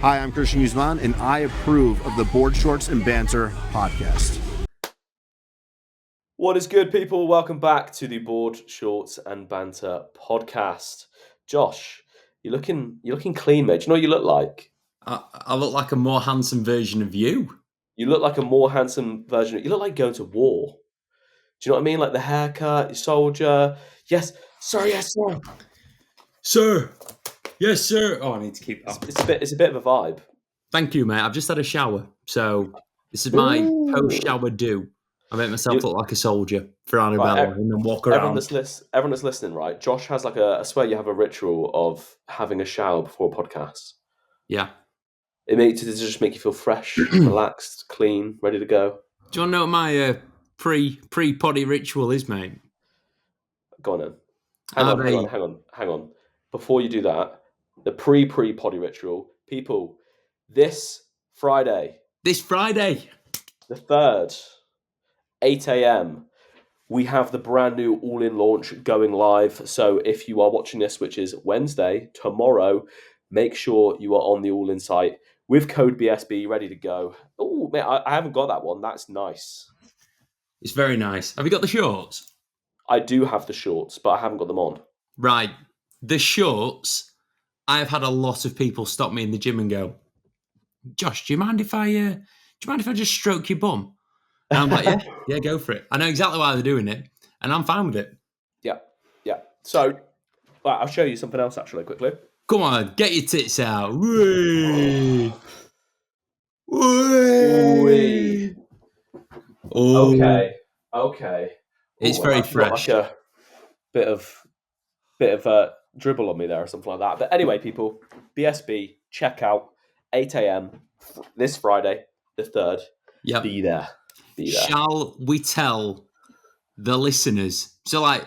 Hi, I'm Christian Guzman, and I approve of the Board Shorts and Banter podcast. What is good, people? Welcome back to the Board Shorts and Banter podcast. Josh, you're looking clean, mate. Do you know what you look like? I look like a more handsome version of you. You look like a more handsome version. You look like going to war. Do you know what I mean? Like the haircut, your soldier. Yes, sir. Yes, sir. Sir. Yes, sir. Oh, I need to keep that. It's a bit of a vibe. Thank you, mate. I've just had a shower, so this is my post-shower do. I make myself look like a soldier for Annabella and then walk around. Everyone that's listening, right? Josh has like I swear you have a ritual of having a shower before a podcast. Yeah. Does it just make you feel fresh, relaxed, clean, ready to go? Do you want to know what my pre-potty ritual is, mate? Go on then. Hang on. Before you do that, the pre-potty ritual, people, this Friday, the 3rd, 8 a.m., we have the brand new all-in launch going live. So if you are watching this, which is Wednesday, tomorrow, make sure you are on the all-in site with code BS&B ready to go. Oh, man, I haven't got that one. That's nice. It's very nice. Have you got the shorts? I do have the shorts, but I haven't got them on. Right. The shorts, I have had a lot of people stop me in the gym and go, Josh, do you mind if I just stroke your bum? And I'm like, yeah, go for it. I know exactly why they're doing it, and I'm fine with it. Yeah. So, I'll show you something else actually quickly. Come on, get your tits out. Whee! Whee! Oh. Okay. It's very fresh. Like a bit of a dribble on me there or something like that. But anyway, people, BS&B, check out 8 a.m. this Friday, the 3rd. Yep. Be there. Shall we tell the listeners? So, I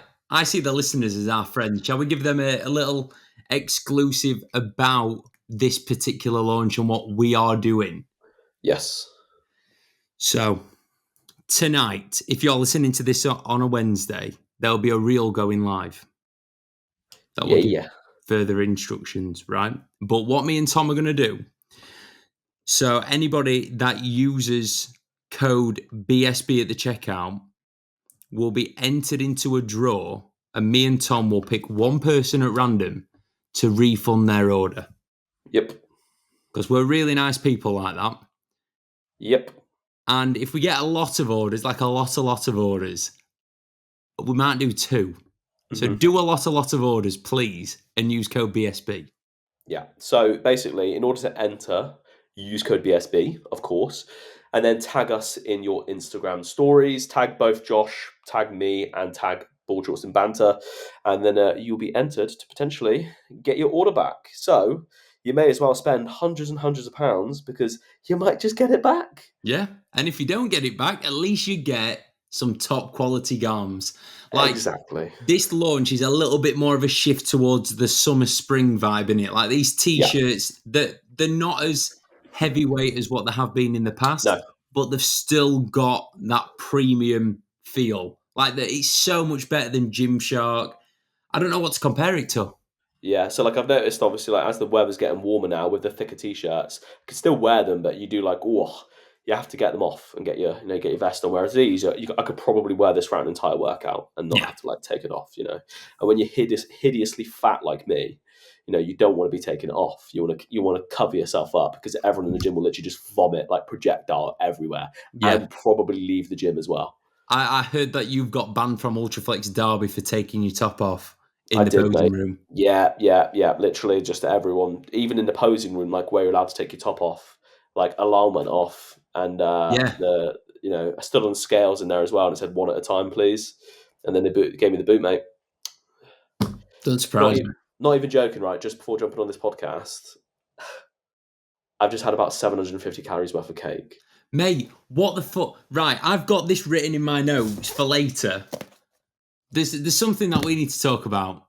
see the listeners as our friends. Shall we give them a little exclusive about this particular launch and what we are doing? Yes. So, tonight, if you're listening to this on a Wednesday, there'll be a reel going live. That will give further instructions, right? But what me and Tom are going to do, so anybody that uses code BSB at the checkout will be entered into a draw, and me and Tom will pick one person at random to refund their order. Yep. Because we're really nice people like that. Yep. And if we get a lot of orders, like a lot of orders, we might do 2. So do a lot of orders, please, and use code BSB. Yeah. So basically, in order to enter, you use code BSB, of course, and then tag us in your Instagram stories. Tag both Josh, tag me, and tag Board Shorts and Banter, and then you'll be entered to potentially get your order back. So you may as well spend hundreds and hundreds of pounds because you might just get it back. Yeah, and if you don't get it back, at least you get some top quality garms. Exactly. This launch is a little bit more of a shift towards the summer spring vibe in it. Like these t-shirts, they're not as heavyweight as what they have been in the past, but they've still got that premium feel. Like it's so much better than Gymshark. I don't know what to compare it to. Yeah, so I've noticed obviously as the weather's getting warmer now with the thicker t-shirts, you can still wear them, but you do you have to get them off and get your vest on. Whereas these, I could probably wear this for an entire workout and not have to take it off, And when you're hideously fat like me, you don't want to be taking it off. You want to cover yourself up because everyone in the gym will literally just vomit like projectile everywhere and probably leave the gym as well. I heard that you've got banned from Ultraflex Derby for taking your top off in the posing room. Yeah. Literally just everyone, even in the posing room, where you're allowed to take your top off, alarm went off. And I stood on scales in there as well and it said 1 at a time, please. And then they gave me the boot, mate. Don't surprise me. Not even joking, right? Just before jumping on this podcast, I've just had about 750 calories worth of cake. Mate, what the fuck? Right, I've got this written in my notes for later. There's something that we need to talk about.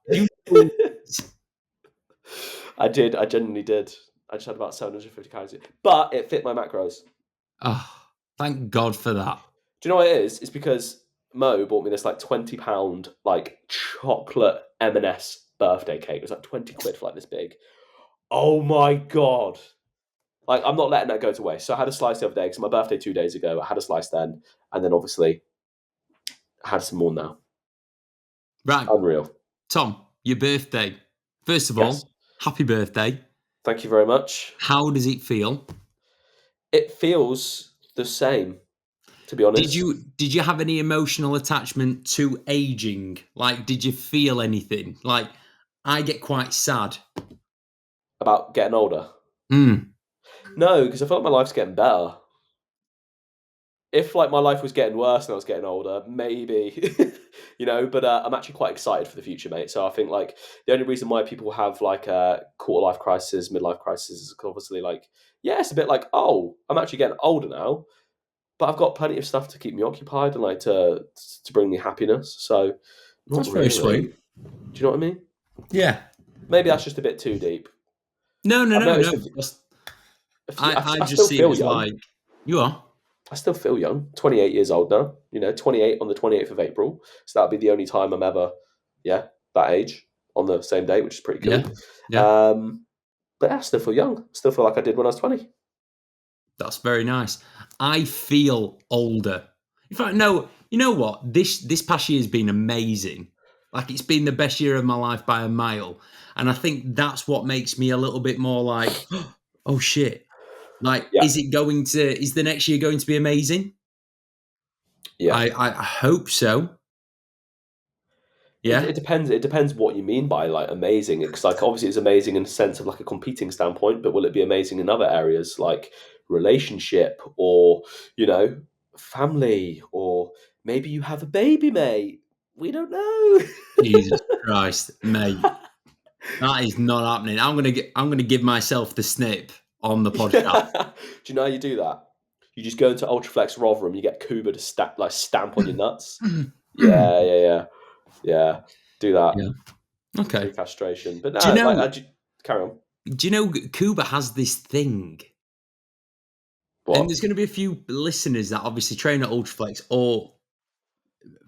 I genuinely did. I just had about 750 calories. But it fit my macros. Oh, thank God for that. Do you know what it is? It's because Mo bought me this £20 chocolate M&S birthday cake. It was 20 quid for this big. Oh my God. Like, I'm not letting that go to waste. So I had a slice the other day because my birthday 2 days ago. I had a slice then, and then obviously I had some more now. Right. Unreal. Tom, your birthday. First of Yes. all, happy birthday. Thank you very much. How does it feel? It feels the same, to be honest. Did you have any emotional attachment to aging? Like, did you feel anything? Like, I get quite sad. About getting older? Mm. No, because I feel like my life's getting better. If like my life was getting worse and I was getting older, maybe, but I'm actually quite excited for the future, mate. So I think like the only reason why people have like a quarter life crisis, midlife crisis is 'cause obviously like, yeah, it's a bit like, oh, I'm actually getting older now, but I've got plenty of stuff to keep me occupied and like to bring me happiness. So not That's very really. sweet. Do you know what I mean? Yeah. Maybe that's just a bit too deep. No. I've noticed I I just still see it feel as young. like, you are. I still feel young. 28 years old now. 28 on the 28th of April. So that'll be the only time I'm ever, that age on the same day, which is pretty cool. Yeah. But I still feel young. Still feel like I did when I was 20. That's very nice. I feel older. In fact, no, you know what? This past year has been amazing. Like, it's been the best year of my life by a mile. And I think that's what makes me a little bit more like, oh shit. Like, Yeah. is the next year going to be amazing? Yeah. I hope so. Yeah. It depends. It depends what you mean by like amazing. Because like obviously it's amazing in the sense of like a competing standpoint, but will it be amazing in other areas like relationship or family or maybe you have a baby, mate? We don't know. Jesus Christ, mate. That is not happening. I'm gonna give myself the snip on the podcast. Do you know how you do that? You just go into Ultraflex Rotherham, you get Kuba to stamp on your nuts. Yeah. Do that. Yeah. Okay. Free castration. But Do you no, know? like, carry on. Do you know Cuba has this thing? And What? there's going to be a few listeners that obviously train at Ultraflex or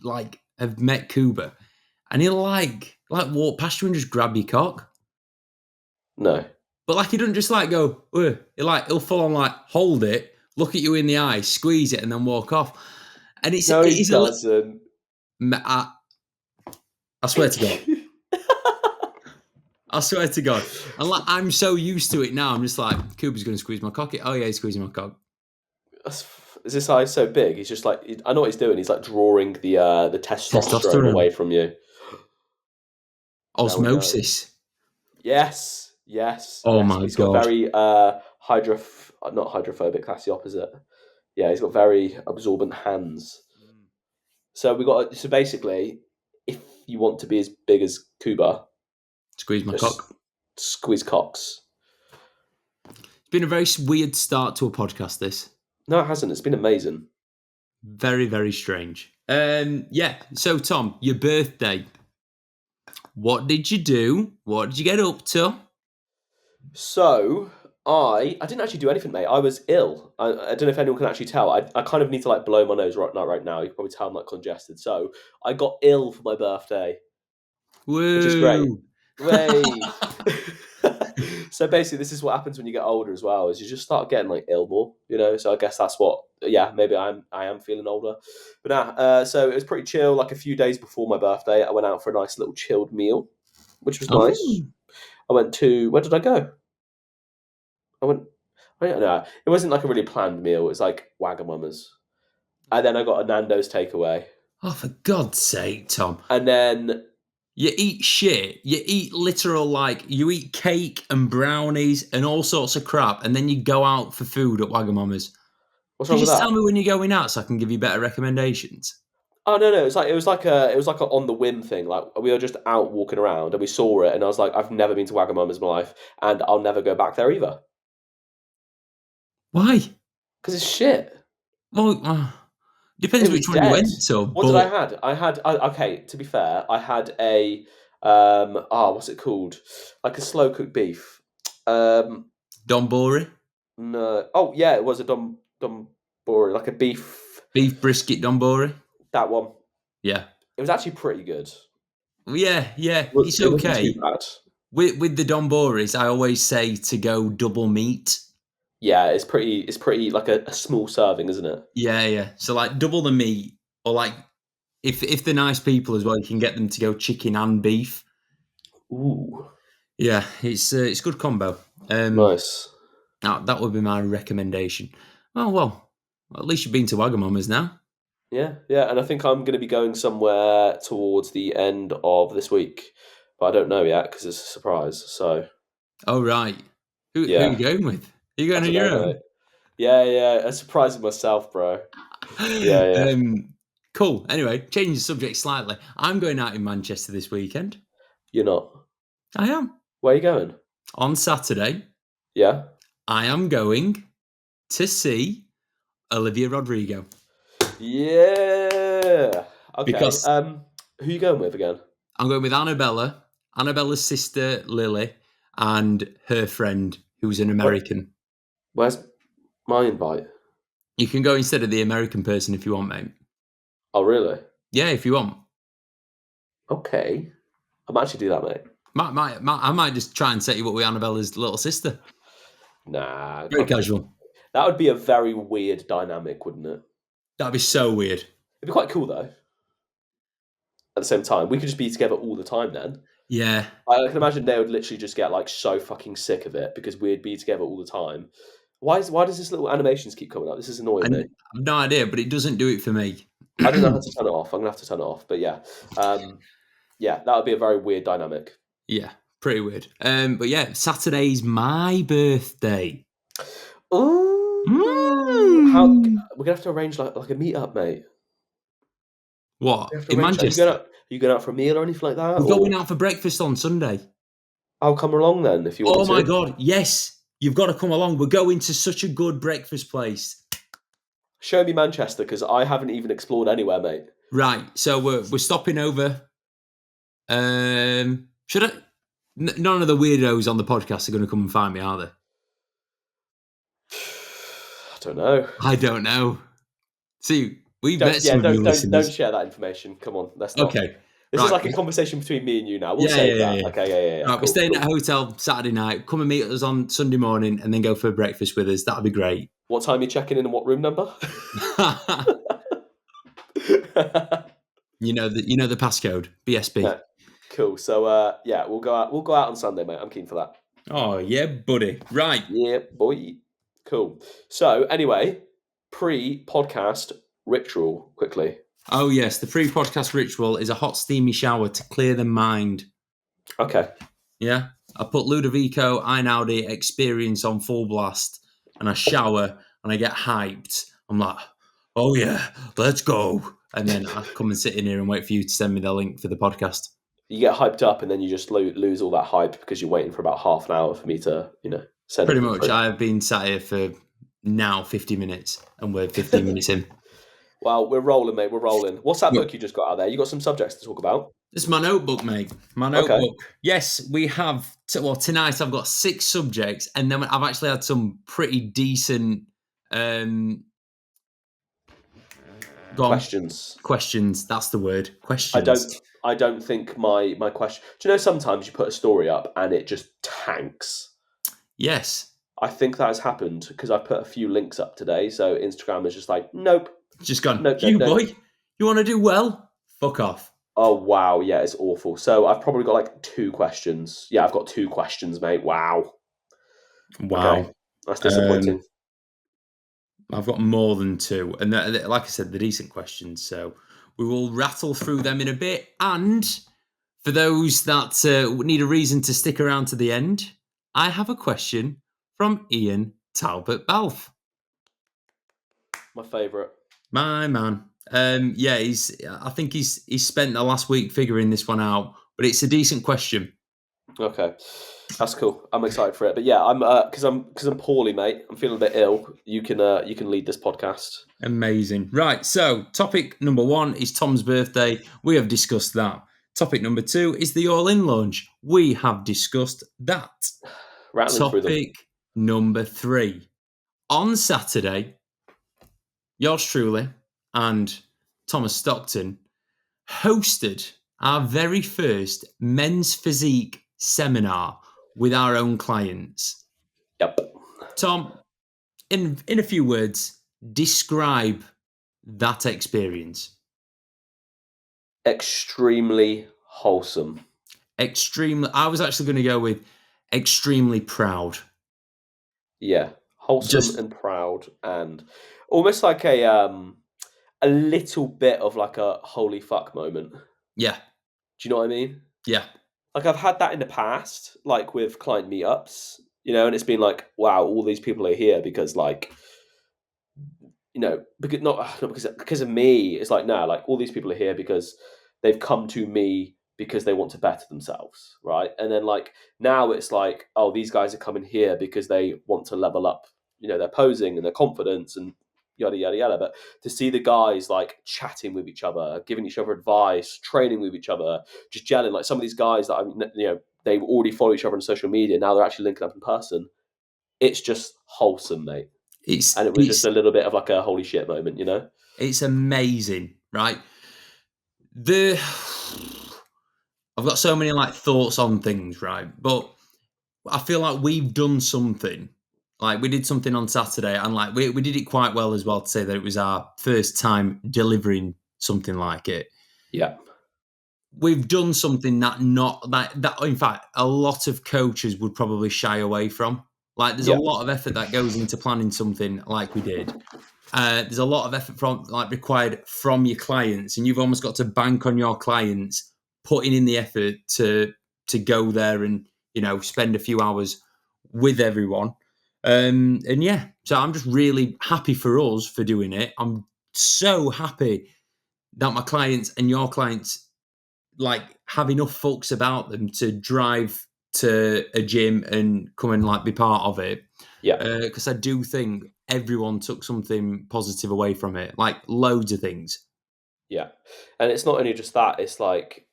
like have met Cuba, and he'll like walk past you and just grab your cock. No. But like he doesn't just like go. He'll full on like hold it, look at you in the eye, squeeze it, and then walk off. And He doesn't. I swear to God. I swear to God. And like, I'm so used to it now. I'm just like, Cuba's going to squeeze my cock. Oh, yeah, he's squeezing my cock. Is this eye so big? He's just like, I know what he's doing. He's like drawing the testosterone away from you. Osmosis. Yes. Oh my He's God. got very not hydrophobic. That's the opposite. Yeah, he's got very absorbent hands. So basically, if you want to be as big as Cuba, squeeze my cock. Squeeze cocks. It's been a very weird start to a podcast, this. No, it hasn't. It's been amazing. Very, very strange. Yeah. So, Tom, your birthday. What did you do? What did you get up to? So, I didn't actually do anything, mate. I was ill. I don't know if anyone can actually tell. I kind of need to like blow my nose right now. You can probably tell I'm like congested. So, I got ill for my birthday. Woo. Which is great. So basically, this is what happens when you get older as well. Is you just start getting like ill more, So I guess that's what. Yeah, maybe I am feeling older. But so it was pretty chill. Like a few days before my birthday, I went out for a nice little chilled meal, which was nice. I went to where did I go? I don't know. It wasn't like a really planned meal. It was like Wagamama's, and then I got a Nando's takeaway. Oh, for God's sake, Tom! And then. You eat shit. You eat you eat cake and brownies and all sorts of crap, and then you go out for food at Wagamama's. What's wrong with that? Just tell me when you're going out so I can give you better recommendations. Oh no! It was like a on the whim thing. Like we were just out walking around and we saw it, and I was like, I've never been to Wagamama's in my life, and I'll never go back there either. Why? Because it's shit. Well, depends which one you went to. What did I had? Okay. To be fair, I had a what's it called? Like a slow cooked beef. Donburi? No. Oh yeah, it was a donburi, like a beef brisket donburi. That one. Yeah. It was actually pretty good. Yeah. It's okay. Too bad. With the donburis, I always say to go double meat. Yeah, it's pretty like a small serving, isn't it? Yeah. So like double the meat, or like if they're nice people as well, you can get them to go chicken and beef. Ooh, Yeah, it's good combo. nice. That would be my recommendation. Oh well, at least you've been to Wagamama's now. Yeah, and I think I'm going to be going somewhere towards the end of this week, but I don't know yet because it's a surprise. So Oh right, who are you yeah, going with? Are you I going on don't your know, mate. own? Yeah, I'm surprising myself, bro. Yeah. Cool. Anyway, changing the subject slightly. I'm going out in Manchester this weekend. You're not. I am. Where are you going? On Saturday, Yeah. I am going to see Olivia Rodrigo. Yeah. Okay. Because Who you going with again? I'm going with Annabella, Annabella's sister Lily, and her friend who's an Where, American. where's my invite? You can go instead of the American person if you want, mate. Oh, really? Yeah, if you want. Okay. I might actually do that, mate. I might just try and set you up with Annabella's little sister. Nah, Very casual. that would be a very weird dynamic, wouldn't it? That'd be so weird. It'd be quite cool though. At the same time, we could just be together all the time then. Yeah. I can imagine they would literally just get like so fucking sick of it because we'd be together all the time. Why does this little animations keep coming up? This is annoying me. I've no idea, but it doesn't do it for me. I don't know how to turn it off. I'm gonna have to turn it off. But yeah, yeah, that would be a very weird dynamic. Yeah, pretty weird. But yeah, Saturday's my birthday. Ooh, how we're gonna have to arrange like a meet-up, mate. What? We have to In arrange. Manchester? Are you going out for a meal or anything like that? We're Or going out for breakfast on Sunday. I'll come along then if you want. Oh my God, yes. You've got to come along. We're going to such a good breakfast place. Show me Manchester because I haven't even explored anywhere, mate. Right, so we're stopping over. Should I? None of the weirdos on the podcast are going to come and find me, are they? I don't know. I don't know. See, we met some of you listeners. Don't share that information. Come on, let's not. Okay. This is like a conversation between me and you now. We'll save that. Yeah. Okay, yeah. Right, we're staying at a hotel Saturday night. Come and meet us on Sunday morning and then go for breakfast with us. That'd be great. What time are you checking in and what room number? You know the passcode, BS&B. Yeah. Cool. So yeah, we'll go out on Sunday, mate. I'm keen for that. Oh yeah, buddy. Right. Yeah, boy. Cool. So anyway, pre-podcast ritual quickly. Oh yes, the pre-podcast ritual is a hot steamy shower to clear the mind. Okay. Yeah. I put Ludovico Einaudi Experience on full blast and I shower and I get hyped. I'm like, oh yeah, let's go. And then I come and sit in here and wait for you to send me the link for the podcast. You get hyped up and then you just lose all that hype because you're waiting for about half an hour for me to, send Pretty it much. through. I've been sat here for now 50 minutes and we're 15 minutes in. Well, we're rolling, mate. We're rolling. What's that book you just got out there? You got some subjects to talk about? This is my notebook, mate. My notebook. Okay. Yes, we have. Tonight I've got 6 subjects, and then I've actually had some pretty decent questions. Questions. That's the word. Questions. I don't think my question. Do you know sometimes you put a story up and it just tanks? Yes. I think that has happened because I put a few links up today. So Instagram is just like, nope. Just gone, nope. Boy, you want to do well? Fuck off. Oh, wow. Yeah, it's awful. So I've probably got like 2 questions. Yeah, I've got 2 questions, mate. Wow. Okay. That's disappointing. I've got more than 2. And like I said, they're decent questions. So we will rattle through them in a bit. And for those that need a reason to stick around to the end, I have a question from Ian Talbot Balfe. My favourite. My man. I think he's spent the last week figuring this one out, but it's a decent question. Okay, that's cool. I'm excited for it. But yeah, I'm because I'm poorly, mate. I'm feeling a bit ill. You can lead this podcast. Amazing. Right. So topic number 1 is Tom's birthday. We have discussed that. Topic number 2 is the All In launch. We have discussed that. Rattling through them. Topic number 3 on Saturday. Yours truly and Thomas Stockton hosted our very first men's physique seminar with our own clients. Yep. Tom, in a few words, describe that experience. Extremely wholesome. Extremely. I was actually going to go with extremely proud. Yeah, wholesome and proud, and almost like a little bit of like a holy fuck moment. Yeah. Do you know what I mean? Yeah. Like I've had that in the past, like with client meetups, and it's been like, wow, all these people are here because like, because not because of me. It's like, no, like all these people are here because they've come to me because they want to better themselves, right? And then like now it's like, oh, these guys are coming here because they want to level up, their posing and their confidence and yada yada yada. But to see the guys like chatting with each other, giving each other advice, training with each other, just gelling, like some of these guys that they already follow each other on social media, now they're actually linking up in person. It's just wholesome, mate. And it was just a little bit of like a holy shit moment, It's amazing, right? I've got so many like thoughts on things, right? But I feel like we've done something. Like we did something on Saturday, and like we did it quite well as well to say that it was our first time delivering something like it. Yeah. We've done something that in fact a lot of coaches would probably shy away from. Like there's a lot of effort that goes into planning something like we did. There's a lot of effort required from your clients, and you've almost got to bank on your clients putting in the effort to go there and spend a few hours with everyone. And yeah, so I'm just really happy for us for doing it. I'm so happy that my clients and your clients like have enough folks about them to drive to a gym and come and like be part of it. Yeah. Because I do think everyone took something positive away from it, like loads of things. Yeah. And it's not only just that, it's like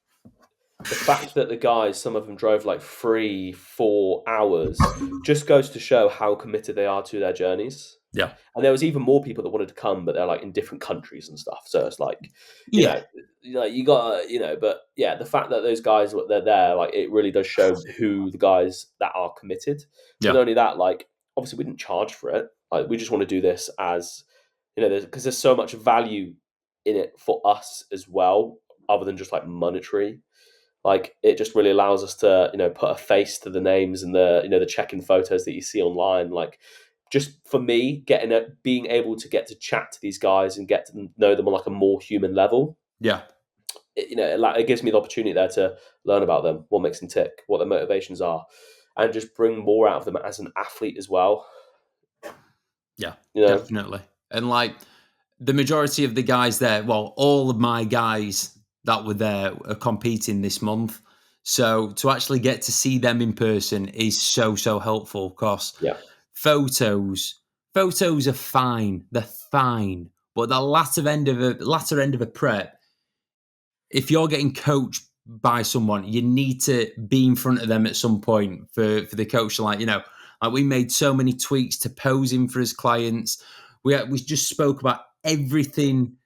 the fact that the guys, some of them drove like 3-4 hours, just goes to show how committed they are to their journeys. Yeah. And there was even more people that wanted to come, but they're like in different countries and stuff. So it's like, you got, but yeah, the fact that those guys, they're there, like it really does show who the guys that are committed. Yeah. Not only that, like obviously we didn't charge for it. Like we just want to do this as, because there's so much value in it for us as well, other than just like monetary. Like it just really allows us to, put a face to the names and the check-in photos that you see online. Like just for me, being able to get to chat to these guys and get to know them on like a more human level. Yeah. It gives me the opportunity there to learn about them, what makes them tick, what their motivations are, and just bring more out of them as an athlete as well. Yeah, definitely. And like the majority of the guys there, well, all of my guys that were there are competing this month. So to actually get to see them in person is so helpful. Because photos are fine, they're fine, but the latter end of a prep, if you're getting coached by someone, you need to be in front of them at some point for the coach to like we made so many tweaks to posing for his clients. We just spoke about everything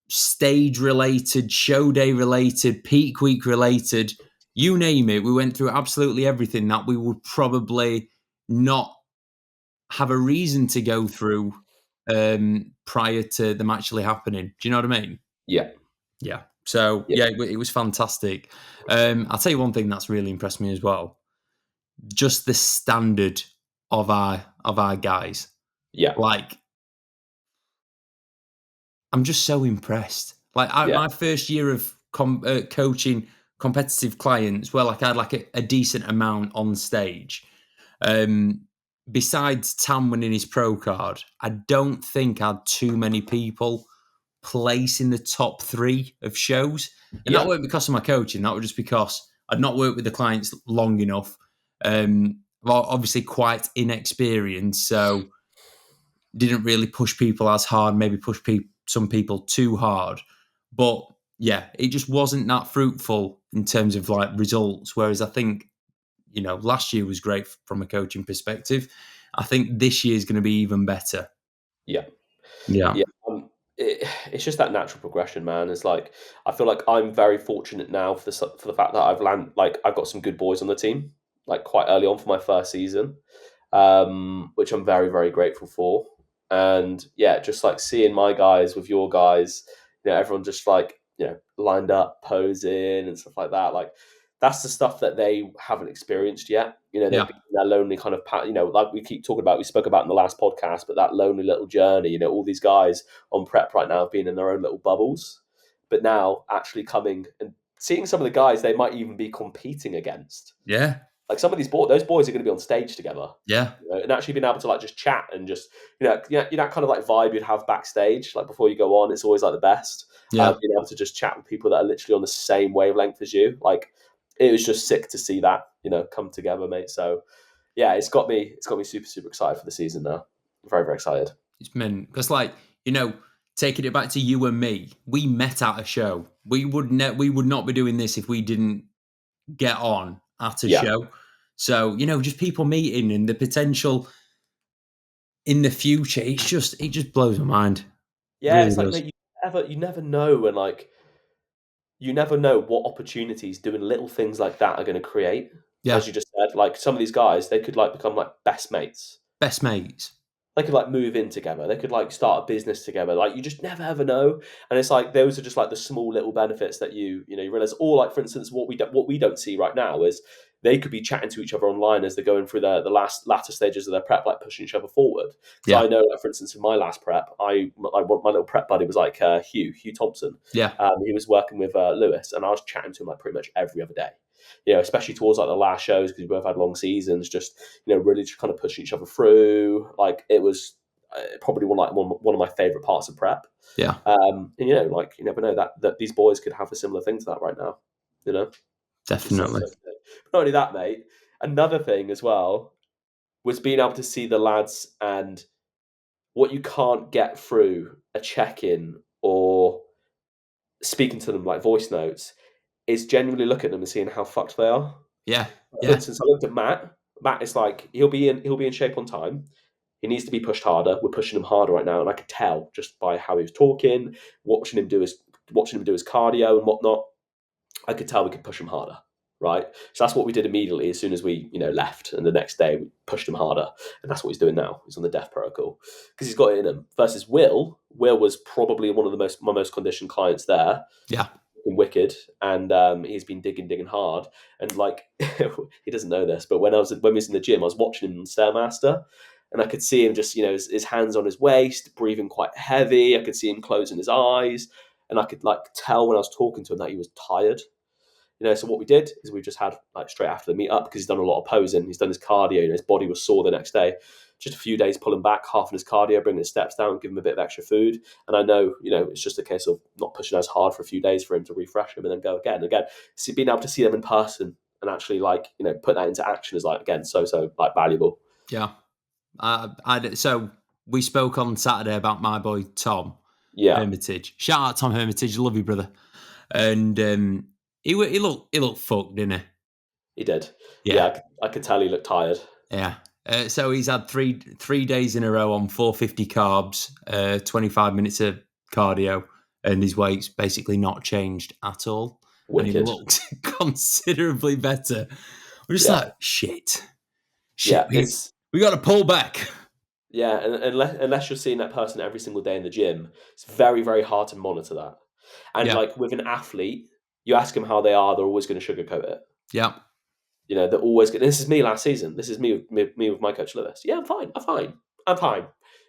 stage related, show day related, peak week related, you name it. We went through absolutely everything that we would probably not have a reason to go through prior to them actually happening. Do you know what I mean? Yeah. Yeah. So yeah, it was fantastic. I'll tell you one thing that's really impressed me as well. Just the standard of our guys. Yeah. Like I'm just so impressed. Like my first year of coaching competitive clients, well, like I had like a decent amount on stage. Besides Tam winning his pro card, I don't think I had too many people place in the top 3 of shows. And that weren't because of my coaching. That was just because I'd not worked with the clients long enough. Well, obviously quite inexperienced, so didn't really push people as hard, maybe push some people too hard. But yeah, it just wasn't that fruitful in terms of like results. Whereas I think, last year was great from a coaching perspective. I think this year is going to be even better. Yeah. Yeah. It's just that natural progression, man. It's like I feel like I'm very fortunate now for the fact that I've got some good boys on the team, like quite early on for my first season. which I'm very, very grateful for. And yeah, just like seeing my guys with your guys, everyone just like, lined up, posing and stuff like that. Like that's the stuff that they haven't experienced yet. They've been in that lonely kind of, like we keep talking about, we spoke about in the last podcast, but that lonely little journey, all these guys on prep right now have been in their own little bubbles, but now actually coming and seeing some of the guys they might even be competing against. Yeah. Like some of those boys are going to be on stage together. Yeah. And actually being able to like just chat and just, that kind of like vibe you'd have backstage, like before you go on, it's always like the best. Yeah. Being able to just chat with people that are literally on the same wavelength as you. Like it was just sick to see that, come together, mate. So yeah, it's got me super, super excited for the season now. Very, very excited. It's meant because taking it back to you and me, we met at a show. We would not be doing this if we didn't get on at a show. So, just people meeting and the potential in the future, it just blows my mind. Yeah, really it's like mate, you never know, and like you never know what opportunities doing little things like that are going to create. Yeah. As you just said, like some of these guys, they could like become like best mates. Best mates. They could like move in together. They could like start a business together. Like you just never ever know. And it's like those are just like the small little benefits that you realize. Or like for instance, what we don't see right now is they could be chatting to each other online as they're going through the latter stages of their prep, like pushing each other forward. Because I know, like, for instance, in my last prep, my little prep buddy was like Hugh Thompson. Yeah, he was working with Lewis, and I was chatting to him like pretty much every other day. Especially towards like the last shows because we both had long seasons. Just really just kind of pushing each other through. Like it was probably one of my favorite parts of prep. Yeah, and like you never know that these boys could have a similar thing to that right now. Definitely. But not only that, mate. Another thing as well was being able to see the lads and what you can't get through a check-in or speaking to them like voice notes is genuinely looking at them and seeing how fucked they are. Yeah. For instance, I looked at Matt. Matt is like he'll be in shape on time. He needs to be pushed harder. We're pushing him harder right now, and I could tell just by how he was talking, watching him do his cardio and whatnot. I could tell we could push him harder, right? So that's what we did immediately as soon as we left, and the next day we pushed him harder, and that's what he's doing now. He's on the death protocol because he's got it in him. Versus Will was probably one of my most conditioned clients there. Yeah. Wicked, and he's been digging hard, and like he doesn't know this, but when we was in the gym, I was watching him on Stairmaster, and I could see him just his hands on his waist, breathing quite heavy. I could see him closing his eyes, and I could like tell when I was talking to him that he was tired. So what we did is we just had like straight after the meet up because he's done a lot of posing, he's done his cardio, his body was sore the next day. Just a few days pulling back, half in his cardio, bringing his steps down, give him a bit of extra food. And I know, it's just a case of not pushing as hard for a few days for him to refresh him and then go again. And again, being able to see them in person and actually like, put that into action is like, again, so like valuable. Yeah. So we spoke on Saturday about my boy, Tom Hermitage. Shout out Tom Hermitage. Love you, brother. And he looked fucked, didn't he? He did. Yeah, I could tell he looked tired. Yeah. So he's had three days in a row on 450 carbs, 25 minutes of cardio, and his weight's basically not changed at all. Wicked. And he looked considerably better. We're just like, shit. Yeah, we got to pull back. Yeah, and unless you're seeing that person every single day in the gym, it's very, very hard to monitor that. And like with an athlete, you ask them how they are, they're always going to sugarcoat it. Yeah. They're always good. This is me last season. This is me with my coach Lewis. Yeah, I'm fine.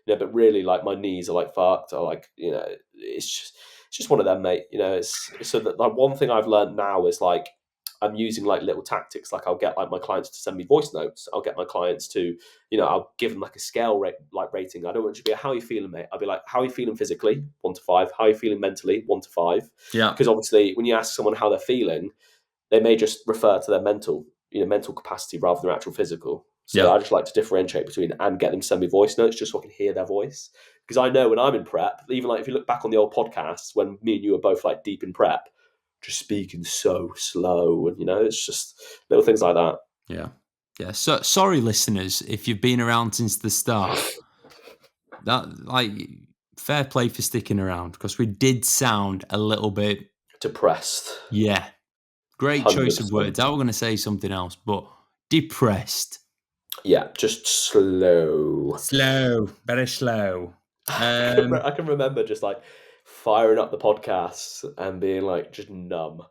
But really, like my knees are like fucked. Or like it's just one of them, mate. It's so that like one thing I've learned now is like I'm using like little tactics. Like I'll get like my clients to send me voice notes. I'll get my clients to I'll give them like a scale rating. I don't want you to be how are you feeling, mate. I'll be like, how are you feeling physically? 1 to 5. How are you feeling mentally? 1 to 5. Yeah. Because obviously, when you ask someone how they're feeling, they may just refer to their mental capacity rather than their actual physical. So I just like to differentiate between and get them to send me voice notes just so I can hear their voice. Because I know when I'm in prep, even like if you look back on the old podcasts when me and you were both like deep in prep, just speaking so slow and it's just little things like that. Yeah. Yeah. So sorry, listeners, if you've been around since the start. That like fair play for sticking around because we did sound a little bit depressed. Yeah. Great 100%. Choice of words. I was going to say something else, but depressed. Yeah, just slow. Slow, very slow. I can remember just like firing up the podcasts and being like just numb,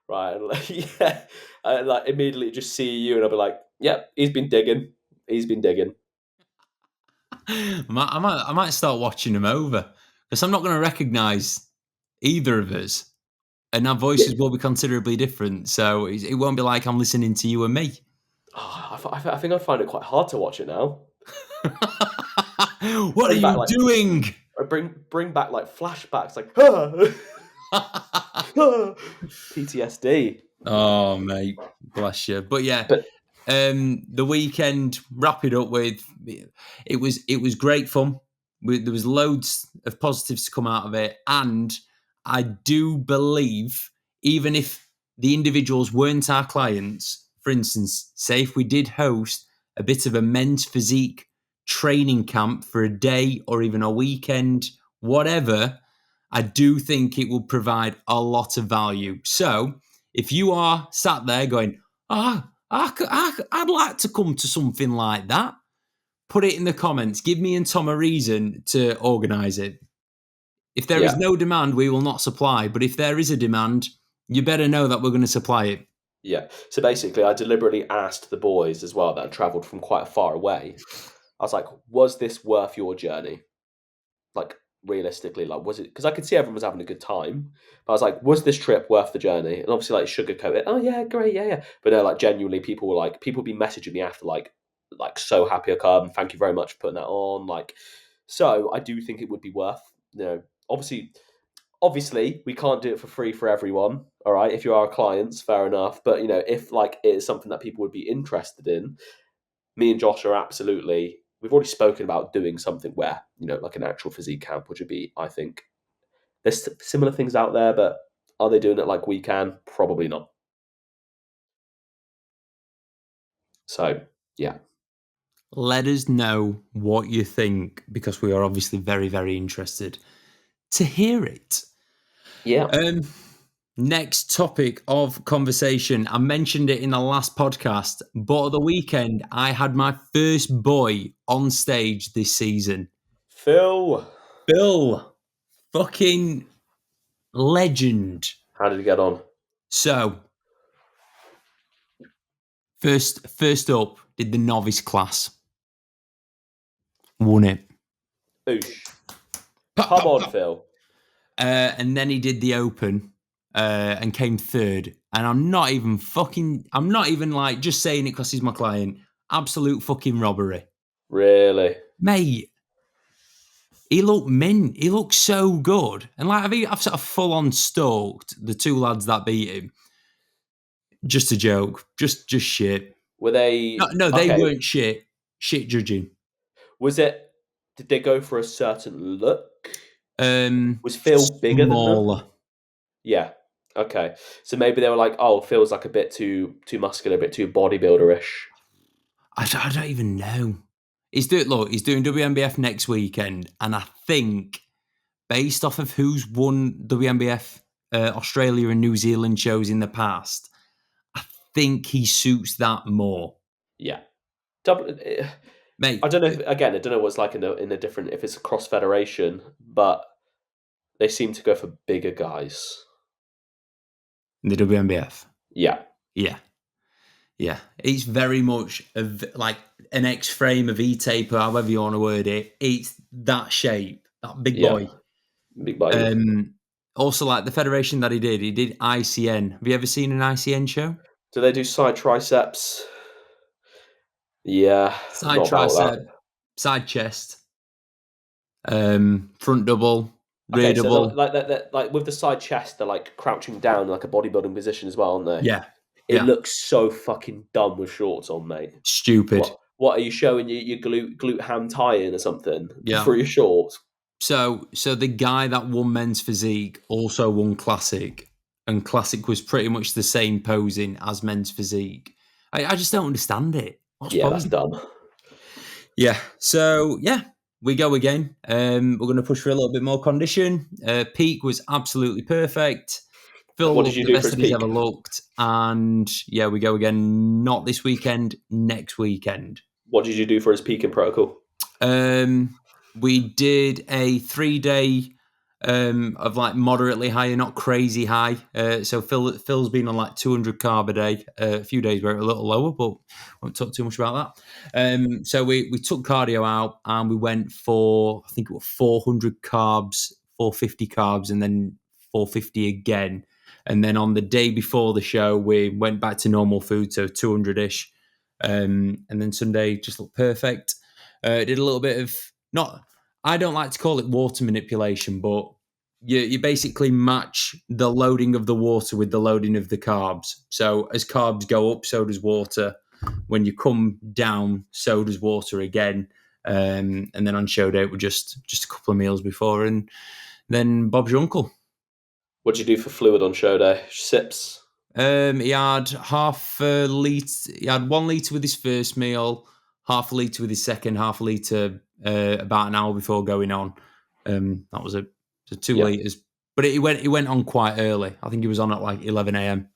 right? And like, yeah, and like immediately just see you and I'll be like, "Yep, he's been digging. He's been digging." I might start watching them over because I'm not going to recognise either of us, and our Yeah. voices will be considerably different. So it won't be like I'm listening to you and me. Oh, I think I find it quite hard to watch it now. What are Bring back you like doing? bring back like flashbacks, like PTSD. Oh, mate, bless you. But yeah, But the weekend. Wrap it up with it was great fun. There was loads of positives to come out of it, and I do believe even if the individuals weren't our clients, for instance, say if we did host a bit of a men's physique training camp for a day or even a weekend, whatever, I do think it will provide a lot of value. So if you are sat there going, I'd like to come to something like that, put it in the comments. Give me and Tom a reason to organise it. If there is yeah, no demand, we will not supply. But if there is a demand, you better know that we're going to supply it. yeah. So basically, I deliberately asked the boys as well that had travelled from quite far away. I was like, "Was this worth your journey?" Like realistically, like was it? Because I could see everyone was having a good time, but I was like, "Was this trip worth the journey?" And obviously, like sugarcoat it. Oh yeah, great, yeah, yeah. But no, like genuinely, people be messaging me after like so happy I come. Thank you very much for putting that on. Like, so I do think it would be worth. Obviously, we can't do it for free for everyone. All right, if you're our clients, fair enough. But if like it is something that people would be interested in, me and Josh are absolutely. We've already spoken about doing something where like an actual physique camp, which would be, I think, there's similar things out there, but are they doing it like we can? Probably not. So yeah, Let us know what you think because we are obviously very, very interested to hear it. yeah. Next topic of conversation. I mentioned it in the last podcast, but at the weekend, I had my first boy on stage this season. Phil, Bill, fucking legend. how did he get on? So, first up, did the novice class. Won it. Oosh. Pop, Come pop, on, pop. Phil. And then he did the open and came third. And I'm not even like just saying it because he's my client. Absolute fucking robbery. Really? Mate, he looked mint. He looked so good. And like I've sort of full on stalked the two lads that beat him. Just a joke. Just shit. Were they No, they okay? weren't shit. Shit judging. Was it? Did they go for a certain look? Was Phil bigger than them? Smaller. Yeah. Okay. So maybe they were like, "Oh, Phil's like a bit too muscular, a bit too bodybuilder-ish." I don't even know. He's doing WNBF next weekend, and I think based off of who's won WNBF Australia and New Zealand shows in the past, I think he suits that more. Yeah. Mate, I don't know. Again, I don't know what's like in a different if it's a cross federation, but they seem to go for bigger guys. the WNBF. Yeah. Yeah. It's very much like an X frame, a V tape, or however you want to word it. It's that shape, that big Yeah. boy. Big body. Also, like the federation that he did ICN. Have you ever seen an ICN show? Do they do side triceps? Yeah, I'm Side not about that. tricep, side chest, front double, rear Okay, so double. like that, like with the side chest, they're like crouching down in like a bodybuilding position as well, aren't they? Yeah. It looks so fucking dumb with shorts on, mate. Stupid. What are you showing your glute ham tie in or something Yeah. for your shorts? So the guy that won men's physique also won classic, and classic was pretty much the same posing as men's physique. I just don't understand it. What's That's posing? dumb. Yeah. So yeah, we go again. We're going to push for a little bit more condition. Peak was absolutely perfect. Phil What did looked you the do best for his that he's peak? ever looked, and yeah, we go again. Not this weekend, next weekend. What did you do for his peaking protocol? We did a 3-day of like moderately high, not crazy high. So Phil's been on like 200 carb a day. A few days were a little lower, but won't talk too much about that. So we took cardio out and we went for, I think it was 400 carbs, 450 carbs, and then 450 again. And then on the day before the show, we went back to normal food, so 200-ish. And then Sunday just looked perfect. Did a little bit of, not, I don't like to call it water manipulation, but you basically match the loading of the water with the loading of the carbs. So as carbs go up, so does water. When you come down, so does water again. And then on show day, we're just a couple of meals before, and then Bob's your uncle. What did you do for fluid on show day? Sips? He had half a litre. He had 1 litre with his first meal, half a litre with his second, half a litre about an hour before going on. That was it. So 2 litres. But he went on quite early. I think he was on at like 11 a.m.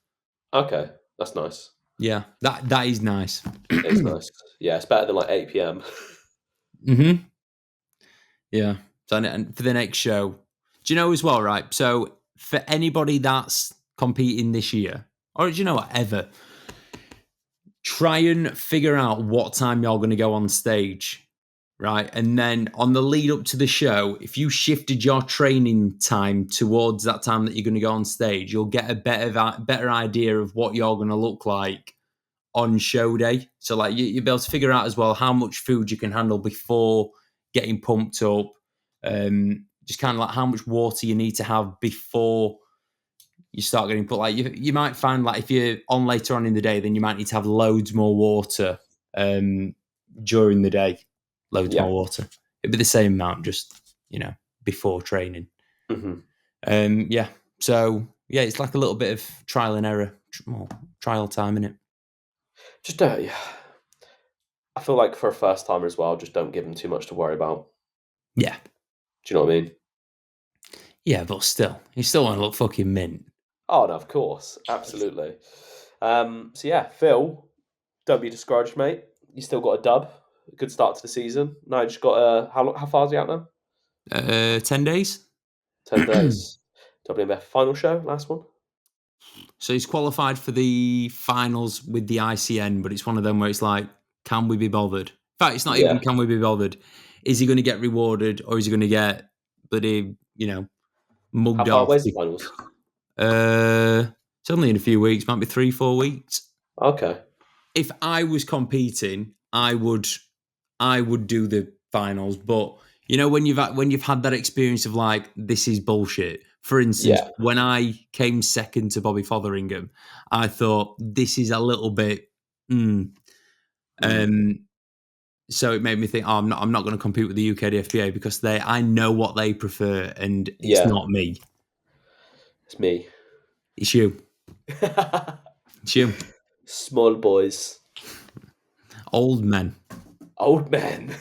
Okay, that's nice. Yeah, that is nice. It's nice. Yeah, it's better than like 8 p.m. Mm-hmm. Yeah. So and for the next show, do you know as well, right? So for anybody that's competing this year, or do you know what, ever, try and figure out what time you're going to go on stage, right? And then on the lead up to the show, if you shifted your training time towards that time that you're going to go on stage, you'll get a better idea of what you're going to look like on show day. So like you'll be able to figure out as well how much food you can handle before getting pumped up. Just kind of like how much water you need to have before you start getting put. Like you might find like if you're on later on in the day, then you might need to have loads more water during the day. Loads more water. It'd be the same amount, just before training. Mm-hmm. Yeah. So yeah, it's like a little bit of trial and error, more trial time in it. Just don't. I feel like for a first timer as well, just don't give them too much to worry about. Yeah. Do you know what I mean? Yeah, but still, you still want to look fucking mint. Oh no, of course, absolutely. So yeah, Phil, don't be discouraged, mate. You still got a dub. A good start to the season. No, you just got how far is he out now? 10 days. 10 days. WMF final show, last one. So he's qualified for the finals with the ICN, but it's one of them where it's like, can we be bothered? In fact, it's not even can we be bothered. Is he going to get rewarded, or is he going to get bloody, mugged off? How far away's the finals? It's only in a few weeks, might be 3-4 weeks. Okay. If I was competing, I would do the finals, but when you've had that experience of like, this is bullshit. For instance, when I came second to Bobby Fotheringham, I thought this is a little bit. So it made me think, I'm not going to compete with the UKDFBA because I know what they prefer, and it's not me. It's me. It's you. It's you. Small boys. Old men. Old men.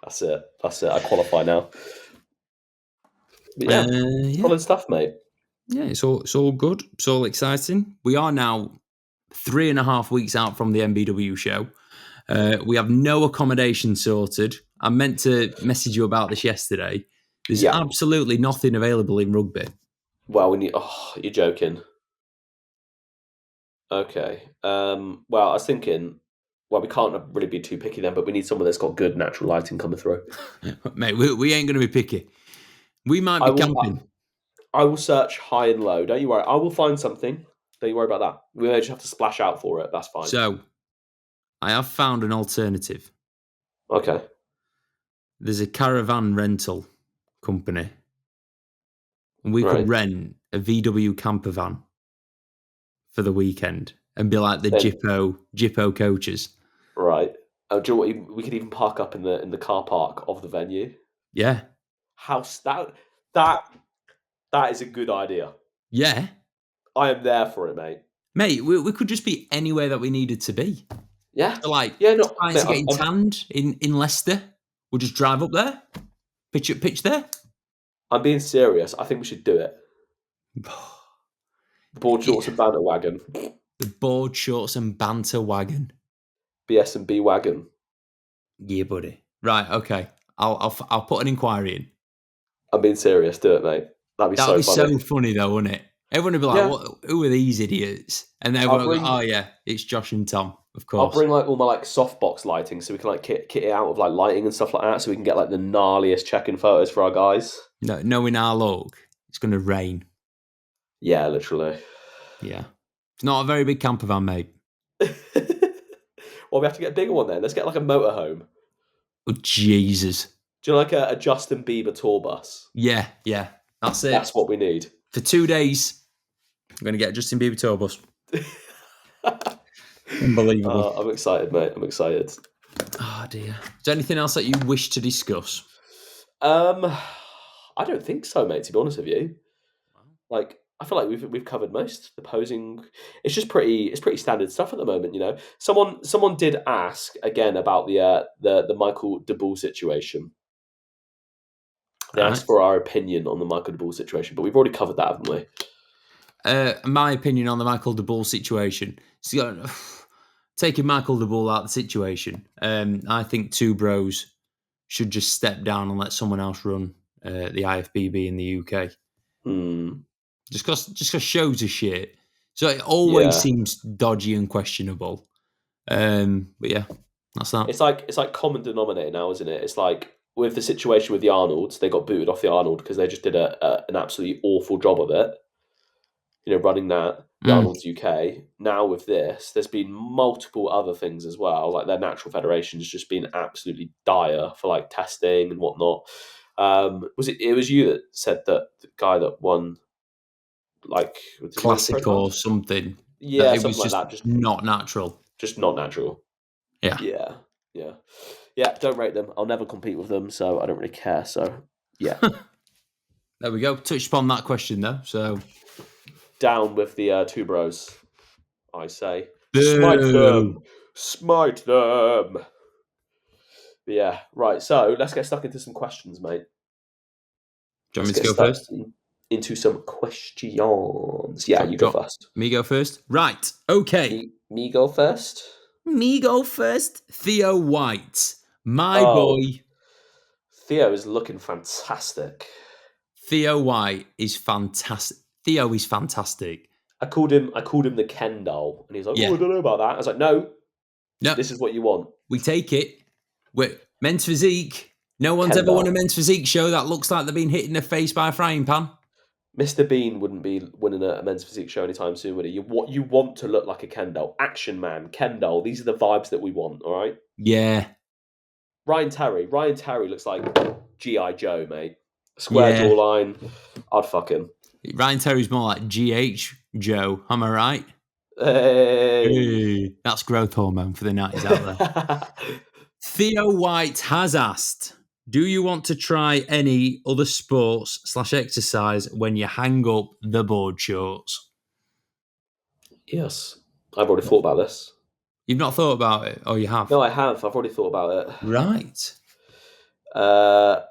That's it. I qualify now. But solid stuff, mate. Yeah, it's all good. It's all exciting. We are now 3.5 weeks out from the MBW show. We have no accommodation sorted. I meant to message you about this yesterday. There's absolutely nothing available in Rugby. Well, we need. Oh, you're joking. Okay. Well, I was thinking. Well, we can't really be too picky then, but we need someone that's got good natural lighting coming through. Mate, we ain't going to be picky. We might be camping. I will search high and low. Don't you worry. I will find something. Don't you worry about that. We may just have to splash out for it. That's fine. So, I have found an alternative. Okay. There's a caravan rental company. And we could rent a VW camper van for the weekend and be like the Jippo coaches. Right. Oh, do you know what? We could even park up in the car park of the venue. Yeah. That is a good idea. Yeah. I am there for it, mate. Mate, we could just be anywhere that we needed to be. Yeah. So like, clients getting tanned in Leicester. We'll just drive up there, pitch there. I'm being serious. I think we should do it. The board shorts and banter wagon. The board shorts and banter wagon. BS&B wagon. Yeah, buddy. Right, okay. I'll put an inquiry in. I'm being serious. Do it, mate. That'd be That'd so be funny. so funny, though, wouldn't it? Everyone would be like, Yeah. "What? Who are these idiots?" And then I'll everyone will go, bring "Oh yeah, it's Josh and Tom, of I'll course." bring like all my like softbox lighting so we can like kit it out with like lighting and stuff like that so we can get like the gnarliest check-in photos for our guys. No, knowing our luck, it's going to rain. Yeah, literally. Yeah, it's not a very big camper van, mate. Well, we have to get a bigger one then. Let's get like a motorhome. Oh Jesus! Do you know, like a Justin Bieber tour bus? Yeah, that's it. That's what we need. For 2 days, I'm going to get a Justin Bieber tour bus. Unbelievable. I'm excited, mate. I'm excited. Oh dear. Is there anything else that you wish to discuss? I don't think so, mate. To be honest with you, like I feel like we've covered most. The posing, it's pretty standard stuff at the moment. You know, someone did ask again about the Michael de Bull situation. They asked for our opinion on the Michael de Bull situation, but we've already covered that, haven't we? My opinion on the Michael de Bull situation. So, taking Michael de Bull out of the situation, I think two bros should just step down and let someone else run the IFBB in the UK. Just because shows are shit. So it always seems dodgy and questionable. But yeah, that's that. It's like common denominator now, isn't it? It's like with the situation with the Arnolds, they got booted off the Arnold because they just did an absolutely awful job of it. You know, running the Arnold's UK. Now with this, there's been multiple other things as well. Like their natural federation has just been absolutely dire for like testing and whatnot. It was you that said that the guy that won like Classic or something. Yeah, that it something was like just that. Just not natural. Just not natural. Yeah. Yeah. Don't rate them. I'll never compete with them, so I don't really care. So yeah. There we go. Touched upon that question though. So down with the two bros, I say. Boo. Smite them. But yeah, right. So let's get stuck into some questions, mate. Do you want me to go first? Into some questions. Yeah, you go first. Me go first? Right. Okay. Me go first? Me go first. Theo White. My boy. Theo is looking fantastic. Theo White is fantastic. Theo is fantastic. I called him the Ken doll, and he's like, "Oh, I don't know about that." I was like, "No, this is what you want. We take it. We're men's physique. No one's ever won a men's physique show that looks like they've been hit in the face by a frying pan. Mr. Bean wouldn't be winning a men's physique show anytime soon, would he? You want to look like a Ken doll, action man, Ken doll. These are the vibes that we want. All right. Yeah. Ryan Terry looks like G.I. Joe, mate. Square jawline. I'd fuck him. Ryan Terry's more like G.H. Joe. Am I right? Hey. That's growth hormone for the 90s out there. Theo White has asked, do you want to try any other sports / exercise when you hang up the board shorts? Yes. I've already thought about this. You've not thought about it? Oh, you have? No, I have. I've already thought about it. Right. I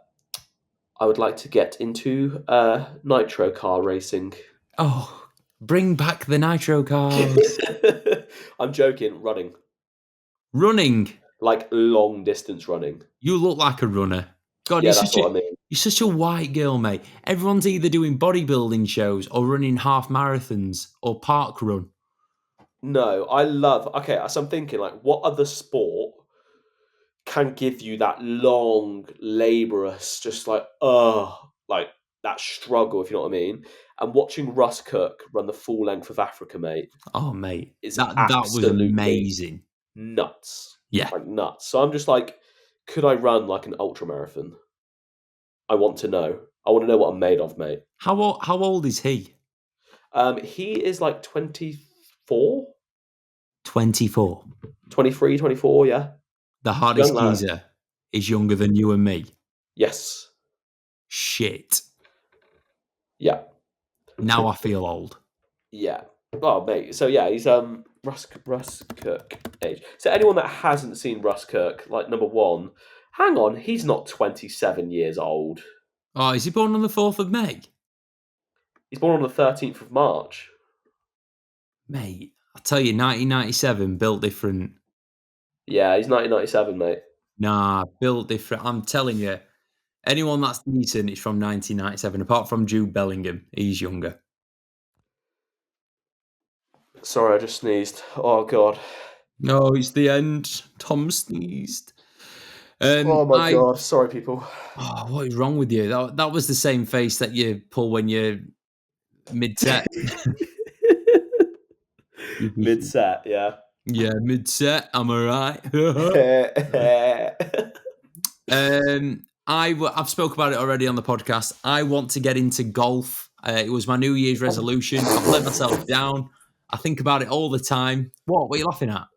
would like to get into nitro car racing. Oh, bring back the nitro cars. I'm joking. Running. Running? Like long distance running. You look like a runner. God, yeah, that's what I mean. You're such a white girl, mate. Everyone's either doing bodybuilding shows or running half marathons or park run. No, okay, so I'm thinking, like, what other sport can give you that long, laborious, just like that struggle, if you know what I mean? And watching Russ Cook run the full length of Africa, mate. Oh, mate. That was amazing. Nuts. Yeah. Like nuts. So I'm just like, could I run like an ultra marathon? I want to know. I want to know what I'm made of, mate. How old is he? He is like 24. 24. 23, 24, yeah. The hardest geezer is younger than you and me. Yes. Shit. Yeah. Now I feel old. Yeah. Oh, mate. So yeah, he's Russ Cook age. So anyone that hasn't seen Russ Cook, like, number one, hang on, he's not 27 years old. Oh, is he born on the 4th of May? He's born on the 13th of March. Mate, I tell you, 1997 built different. Yeah, he's 1997, mate. Nah, built different. I'm telling you, anyone that's decent is from 1997, apart from Jude Bellingham. He's younger. Sorry, I just sneezed. Oh, God. No, it's the end. Tom sneezed. Oh, my God. Sorry, people. Oh, what is wrong with you? That was the same face that you pull when you're mid-set. Mid-set, yeah. Yeah, mid-set. Am I right? I've spoke about it already on the podcast. I want to get into golf. It was my New Year's resolution. I've let myself down. I think about it all the time. What are you laughing at?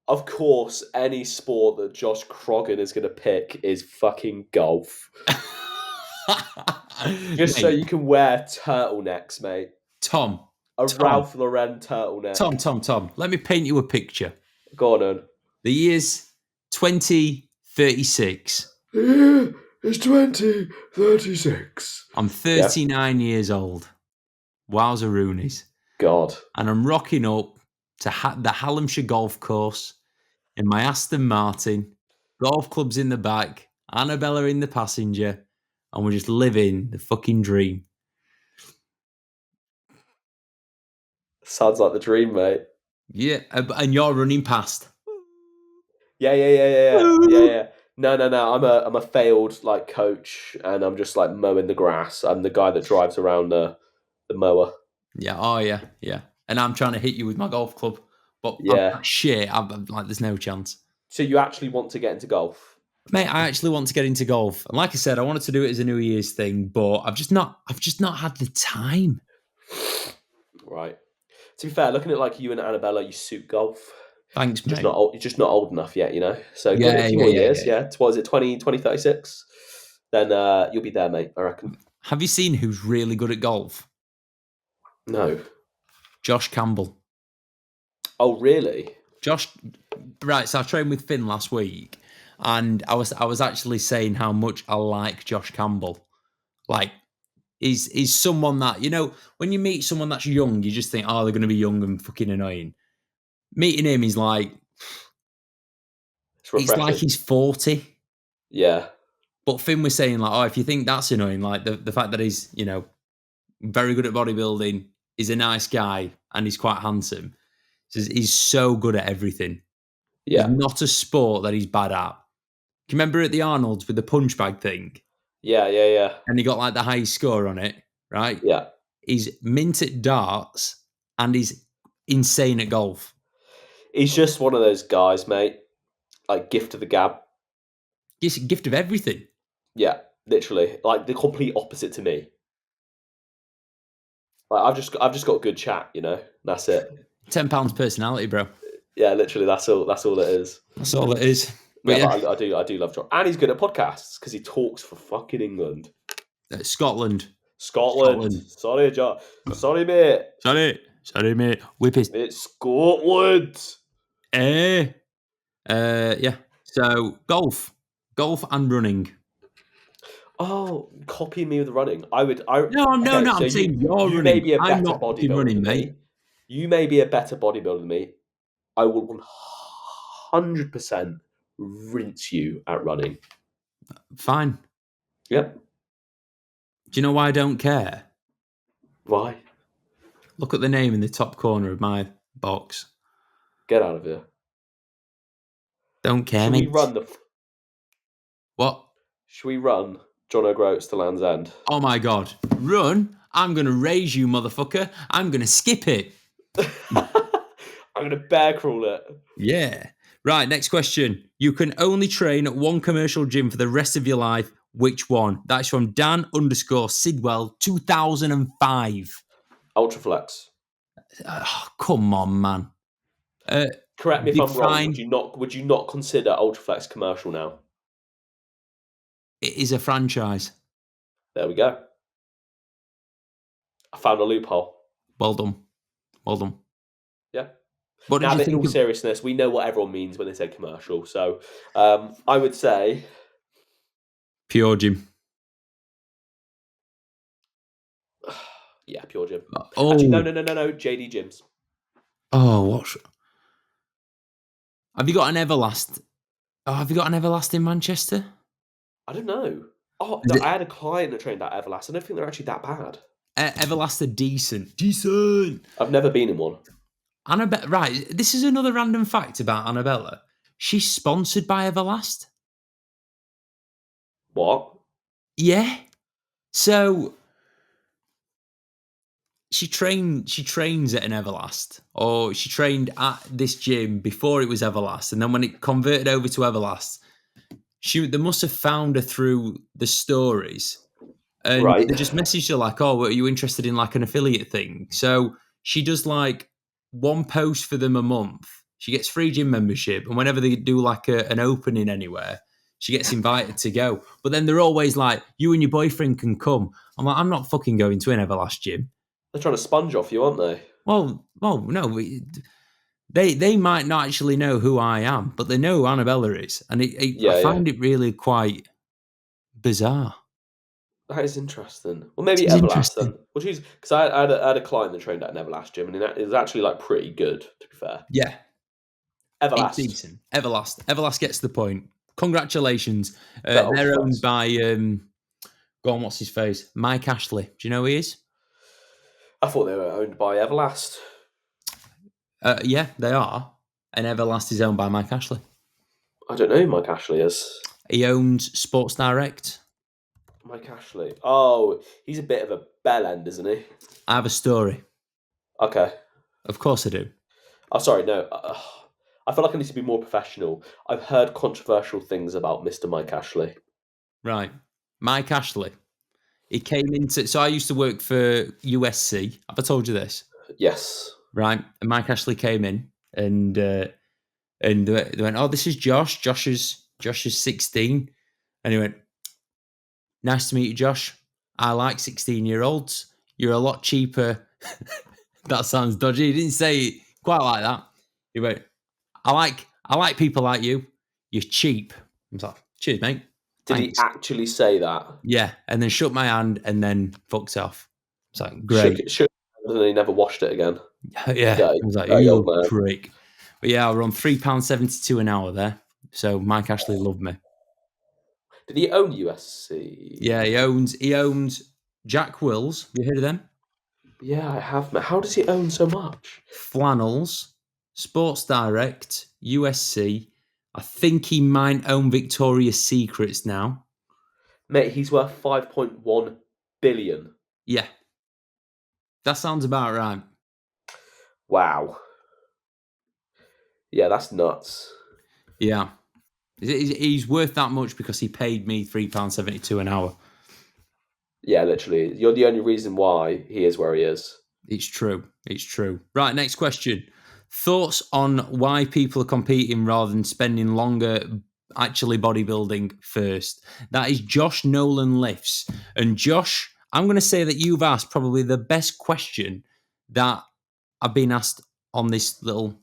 Of course, any sport that Josh Croggan is going to pick is fucking golf. Just so you can wear turtlenecks, mate. Tom. Ralph Lauren turtleneck. Tom. Let me paint you a picture. Go on, then. The year's 2036. It's 2036. I'm 39 years old. Wowza Roonies. God. And I'm rocking up to the Hallamshire Golf Course in my Aston Martin, golf clubs in the back, Annabella in the passenger, and we're just living the fucking dream. Sounds like the dream, mate. Yeah, and you're running past. Yeah. No. I'm a failed coach, and I'm just mowing the grass. I'm the guy that drives around the mower. Yeah. Oh yeah. And I'm trying to hit you with my golf club, but yeah, I'm like, there's no chance. So you actually want to get into golf, mate? I actually want to get into golf, and like I said, I wanted to do it as a New Year's thing, but I've just not had the time. Right. To be fair, looking at you and Annabella, you suit golf. Thanks, mate. You're just not old enough yet, So give it a few more years. Yeah. What is it, 2036? Then you'll be there, mate, I reckon. Have you seen who's really good at golf? No. Josh Campbell. Oh, really? Josh, right, so I trained with Finn last week, and I was actually saying how much I like Josh Campbell. He's someone that, when you meet someone that's young, you just think, oh, they're going to be young and fucking annoying. Meeting him is it's like he's 40. Yeah. But Finn was saying, if you think that's annoying, the fact that he's, very good at bodybuilding, he's a nice guy, and he's quite handsome. He's so good at everything. Yeah. There's not a sport that he's bad at. Do you remember at the Arnold's with the punch bag thing? Yeah. And he got the highest score on it, right? Yeah. He's mint at darts, and he's insane at golf. He's just one of those guys, mate. Gift of the gab. He's a gift of everything. Yeah, literally. The complete opposite to me. I've just got a good chat, That's it. £10 personality, bro. Yeah, literally. That's all it is. That's all it is. But I do love John, and he's good at podcasts because he talks for fucking England, Scotland. Sorry, John. Sorry, mate. Sorry, mate. Whip it. It's Scotland. Yeah. So golf and running. Oh, copy me with running. No. I'm saying you're running. You may be a better I'm not bodybuilder than me. You may be a better bodybuilder than me. I will 100% rinse you at running. Fine. Yep. Do you know why I don't care? Why? Look at the name in the top corner of my box. Get out of here. Don't care, Should mate. we run What? Should we run John O'Groats to Land's End? Oh my God. Run? I'm going to raise you, motherfucker. I'm going to skip it. I'm going to bear crawl it. Yeah. Right, next question. You can only train at one commercial gym for the rest of your life. Which one? That's from Dan_Sidwell 2005. Ultraflex. Oh, come on, man. Correct me if I'm wrong. Would you not consider Ultraflex commercial now? It is a franchise. There we go. I found a loophole. Well done. Yeah. What now, in all seriousness, we know what everyone means when they say commercial. So I would say Pure Gym. Yeah, Pure Gym. Oh. Actually, no. JD Gyms. Oh, what? Have you got an Everlast? Oh, have you got an Everlast in Manchester? I don't know. Oh, I had a client that trained at Everlast. I don't think they're actually that bad. Everlast are decent. Decent. I've never been in one. Annabella, right, this is another random fact about Annabella. She's sponsored by Everlast. What? Yeah. So she trains at an Everlast, or she trained at this gym before it was Everlast, and then when it converted over to Everlast, they must have found her through the stories, and Right. they just messaged her like, "Oh, are you interested in like an affiliate thing?" So she does like one post for them a month. She gets free gym membership, and whenever they do like an opening anywhere, she gets invited to go. But then they're always like, "You and your boyfriend can come." I'm like, "I'm not fucking going to an Everlast gym." They're trying to sponge off you, aren't they? Well, no. They might not actually know who I am, but they know who Annabella is, and I find it really quite bizarre. That is interesting. Well, maybe It is Everlast then. interesting. Well, because I had a client that trained at an Everlast gym, and it was actually like pretty good, to be fair. Yeah, it's Everlast. decent. Everlast gets the point. Congratulations. That old They're owned trust. by go on, what's his face? Mike Ashley. Do you know who he is? I thought they were owned by Everlast. Yeah, they are. And Everlast is owned by Mike Ashley. I don't know who Mike Ashley is. He owns Sports Direct. Mike Ashley. Oh, he's a bit of a bell end, isn't he? I have a story. Okay. Of course I do. Oh, sorry, no. I feel like I need to be more professional. I've heard controversial things about Mr. Mike Ashley. Right. Mike Ashley. He came into... So I used to work for USC. Have I told you this? Yes. Right. And Mike Ashley came in and they went, "Oh, this is Josh. Josh is 16. And he went, "Nice to meet you, Josh. I like 16-year-olds. You're a lot cheaper." That sounds dodgy. He didn't say it quite like that. He went, I like people like you. You're cheap." I was like, "Cheers, mate." Did Thanks. he actually say that? Yeah. And then shook my hand and then fucked off. It's like, great. Shook, and then he never washed it again. Yeah. Dirty, I was like, dirty "You old man. prick." But yeah, we're on £3.72 an hour there. So Mike Ashley loved me. Did he own USC? Yeah, he owns Jack Wills. Have you heard of them? Yeah, I have. How does he own so much? Flannels, Sports Direct, USC. I think he might own Victoria's Secrets now. Mate, he's worth 5.1 billion. Yeah. That sounds about right. Wow. Yeah, that's nuts. Yeah. He's worth that much because he paid me £3.72 an hour. Yeah, literally. You're the only reason why he is where he is. It's true. It's true. Right, next question. Thoughts on why people are competing rather than spending longer actually bodybuilding first? That is Josh Nolan Lifts. And Josh, I'm going to say that you've asked probably the best question that I've been asked on this little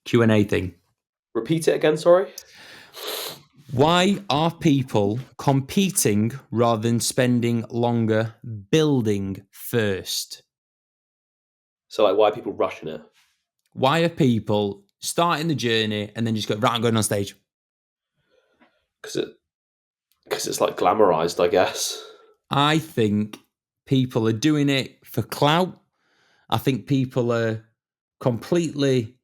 Q&A thing. Repeat it again, sorry? Why are people competing rather than spending longer building first? So, like, why are people rushing it? Why are people starting the journey and then just go, "Right, I'm going on stage"? Because it's like glamorized, I guess. I think people are doing it for clout. I think people are completely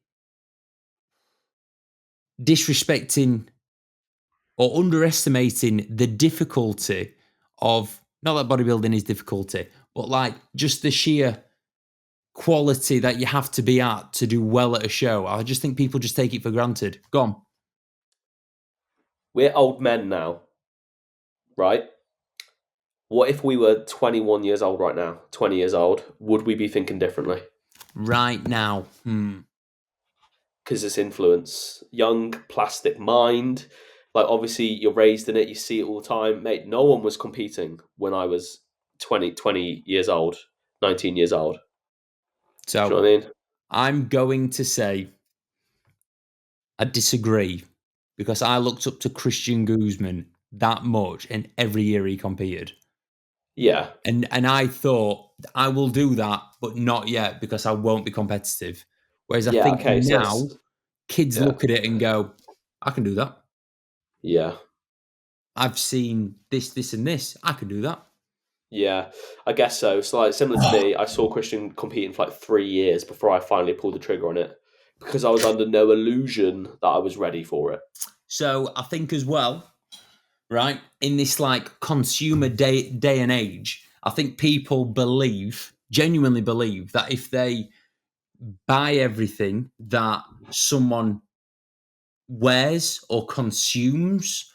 disrespecting or underestimating the difficulty of, not that bodybuilding is difficulty, but like just the sheer quality that you have to be at to do well at a show. I just think people just take it for granted. Go on. We're old men now, right? What if we were 21 years old right now, 20 years old? Would we be thinking differently? Right now. Because it's influence. Young, plastic mind. Like, obviously, you're raised in it. You see it all the time. Mate, no one was competing when I was 20 years old, 19 years old. So, do you know what I mean? I'm going to say I disagree because I looked up to Christian Guzman that much and every year he competed. Yeah. And I thought I will do that, but not yet because I won't be competitive. Whereas I think now kids look at it and go, I can do that. Yeah. I've seen this, and this. I can do that. Yeah, I guess so. So, like, similar to me, I saw Christian competing for like 3 years before I finally pulled the trigger on it because I was under no illusion that I was ready for it. So I think as well, right, in this like consumer day and age, I think people genuinely believe that if they buy everything that someone wears or consumes,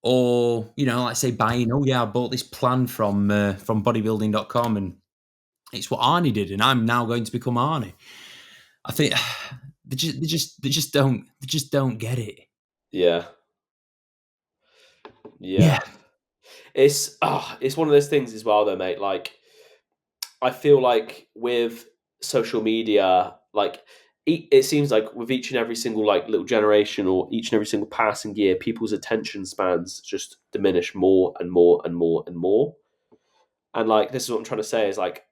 or like say buying, oh yeah, I bought this plan from bodybuilding.com and it's what Arnie did and I'm now going to become Arnie. I think they just don't get it. Yeah. It's one of those things as well though, mate. Like, I feel like with social media, like it seems like with each and every single like little generation or each and every single passing year, people's attention spans just diminish more and more and more and more. And like, this is what I'm trying to say is like,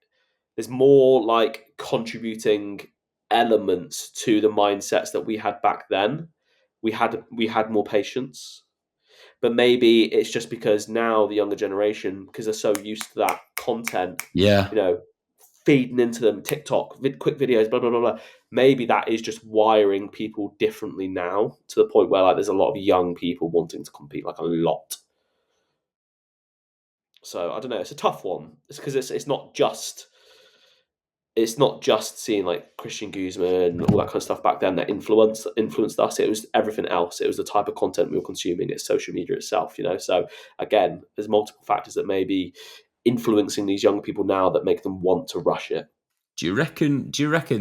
there's more like contributing elements to the mindsets that we had back then. We had more patience, but maybe it's just because now the younger generation, because they're so used to that content, Yeah. Feeding into them, TikTok, quick videos, blah, blah, blah, blah. Maybe that is just wiring people differently now to the point where like there's a lot of young people wanting to compete, like a lot. So I don't know. It's a tough one. It's because it's not just seeing like Christian Guzman, all that kind of stuff back then that influenced us. It was everything else. It was the type of content we were consuming. It's social media itself, So again, there's multiple factors that may be influencing these young people now that make them want to rush it. Do you reckon?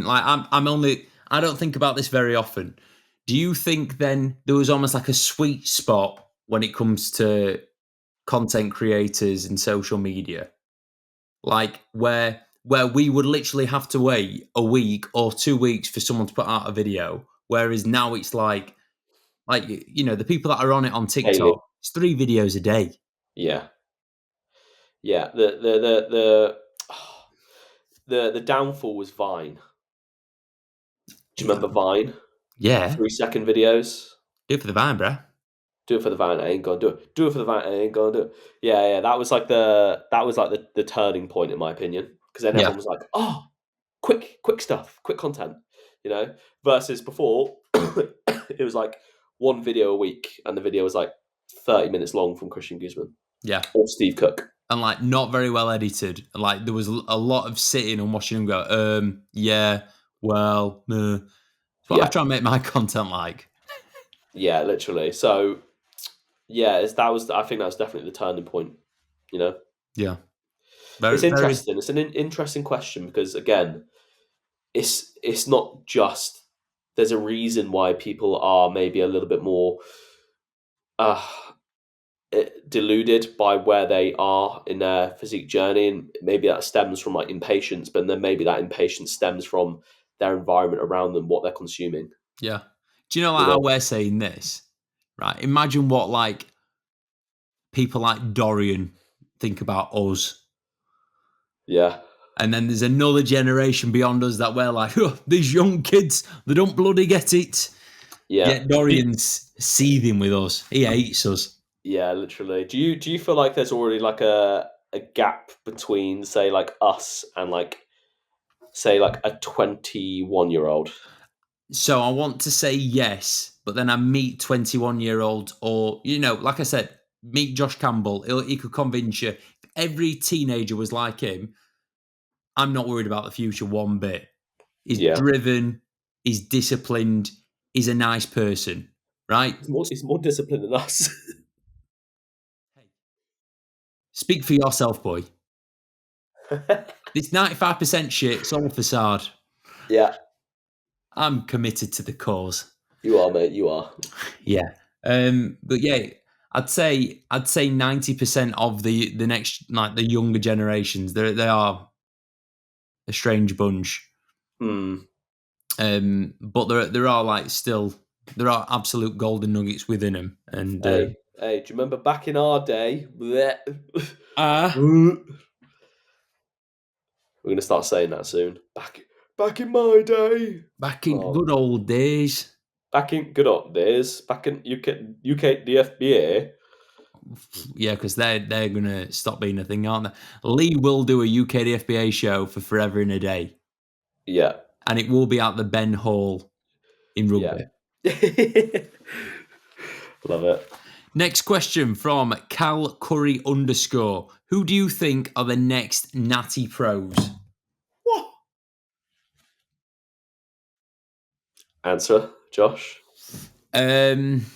Like I don't think about this very often. Do you think then there was almost like a sweet spot when it comes to content creators and social media, like where we would literally have to wait a week or 2 weeks for someone to put out a video, whereas now it's like the people that are on it on TikTok, Daily. it's 3 videos a day. Yeah. The downfall was Vine. Do you remember Vine? Yeah. 3-second videos. Do it for the Vine, bruh. Do it for the Vine, I ain't gonna do it. Do it for the Vine, I ain't gonna do it. Yeah. That was like the turning point in my opinion. Because then everyone was like, oh, quick stuff, quick content, Versus before, it was like one video a week, and the video was like 30 minutes long from Christian Guzman. Yeah. Or Steve Cook. And like not very well edited. Like there was a lot of sitting and watching them go, yeah, well, that's what I try and make my content like. Yeah, literally. So yeah, I think that was definitely the turning point, Yeah. It's interesting. It's an interesting question because again, it's not just, there's a reason why people are maybe a little bit more deluded by where they are in their physique journey, and maybe that stems from like impatience, but then maybe that impatience stems from their environment around them, what they're consuming. Yeah. Do you know how we're saying this? Right. Imagine what like people like Dorian think about us. Yeah. And then there's another generation beyond us that we're like, oh, these young kids, they don't bloody get it. Yeah. Yet Dorian's seething with us. He hates us. Yeah, literally. Do you feel like there's already like a gap between, say, like us and like, say, like a 21-year-old? So I want to say yes, but then I meet 21-year-olds or, like I said, meet Josh Campbell. He could convince you. If every teenager was like him, I'm not worried about the future one bit. He's driven, he's disciplined, he's a nice person, right? He's more disciplined than us. Speak for yourself, boy. This 95% shit, it's all a facade. Yeah. I'm committed to the cause. You are, mate. You are. Yeah. But yeah, I'd say 90% of the next, like the younger generations, they are a strange bunch. Mm. But there are like still, there are absolute golden nuggets within them. And hey, do you remember back in our day? We're gonna start saying that soon. Back in my day. Back in good old days. back in good old days, back in UK DFBA. Yeah, because they're going to stop being a thing, aren't they? Lee will do a UK DFBA show for Forever in a Day. Yeah. And it will be at the Ben Hall in Rugby. Yeah. Love it. Next question from Cal Curry _. Who do you think are the next Natty pros? What? Answer, Josh. Is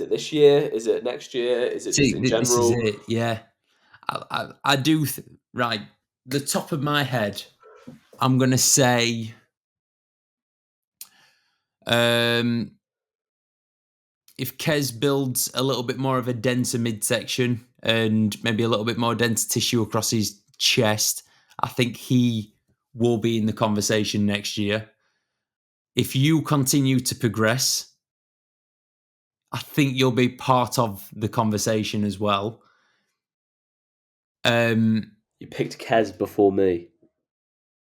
it this year? Is it next year? Is it just in general? This is it, yeah. I do, right, the top of my head, I'm going to say if Kez builds a little bit more of a denser midsection and maybe a little bit more dense tissue across his chest, I think he will be in the conversation next year. If you continue to progress, I think you'll be part of the conversation as well. You picked Kez before me.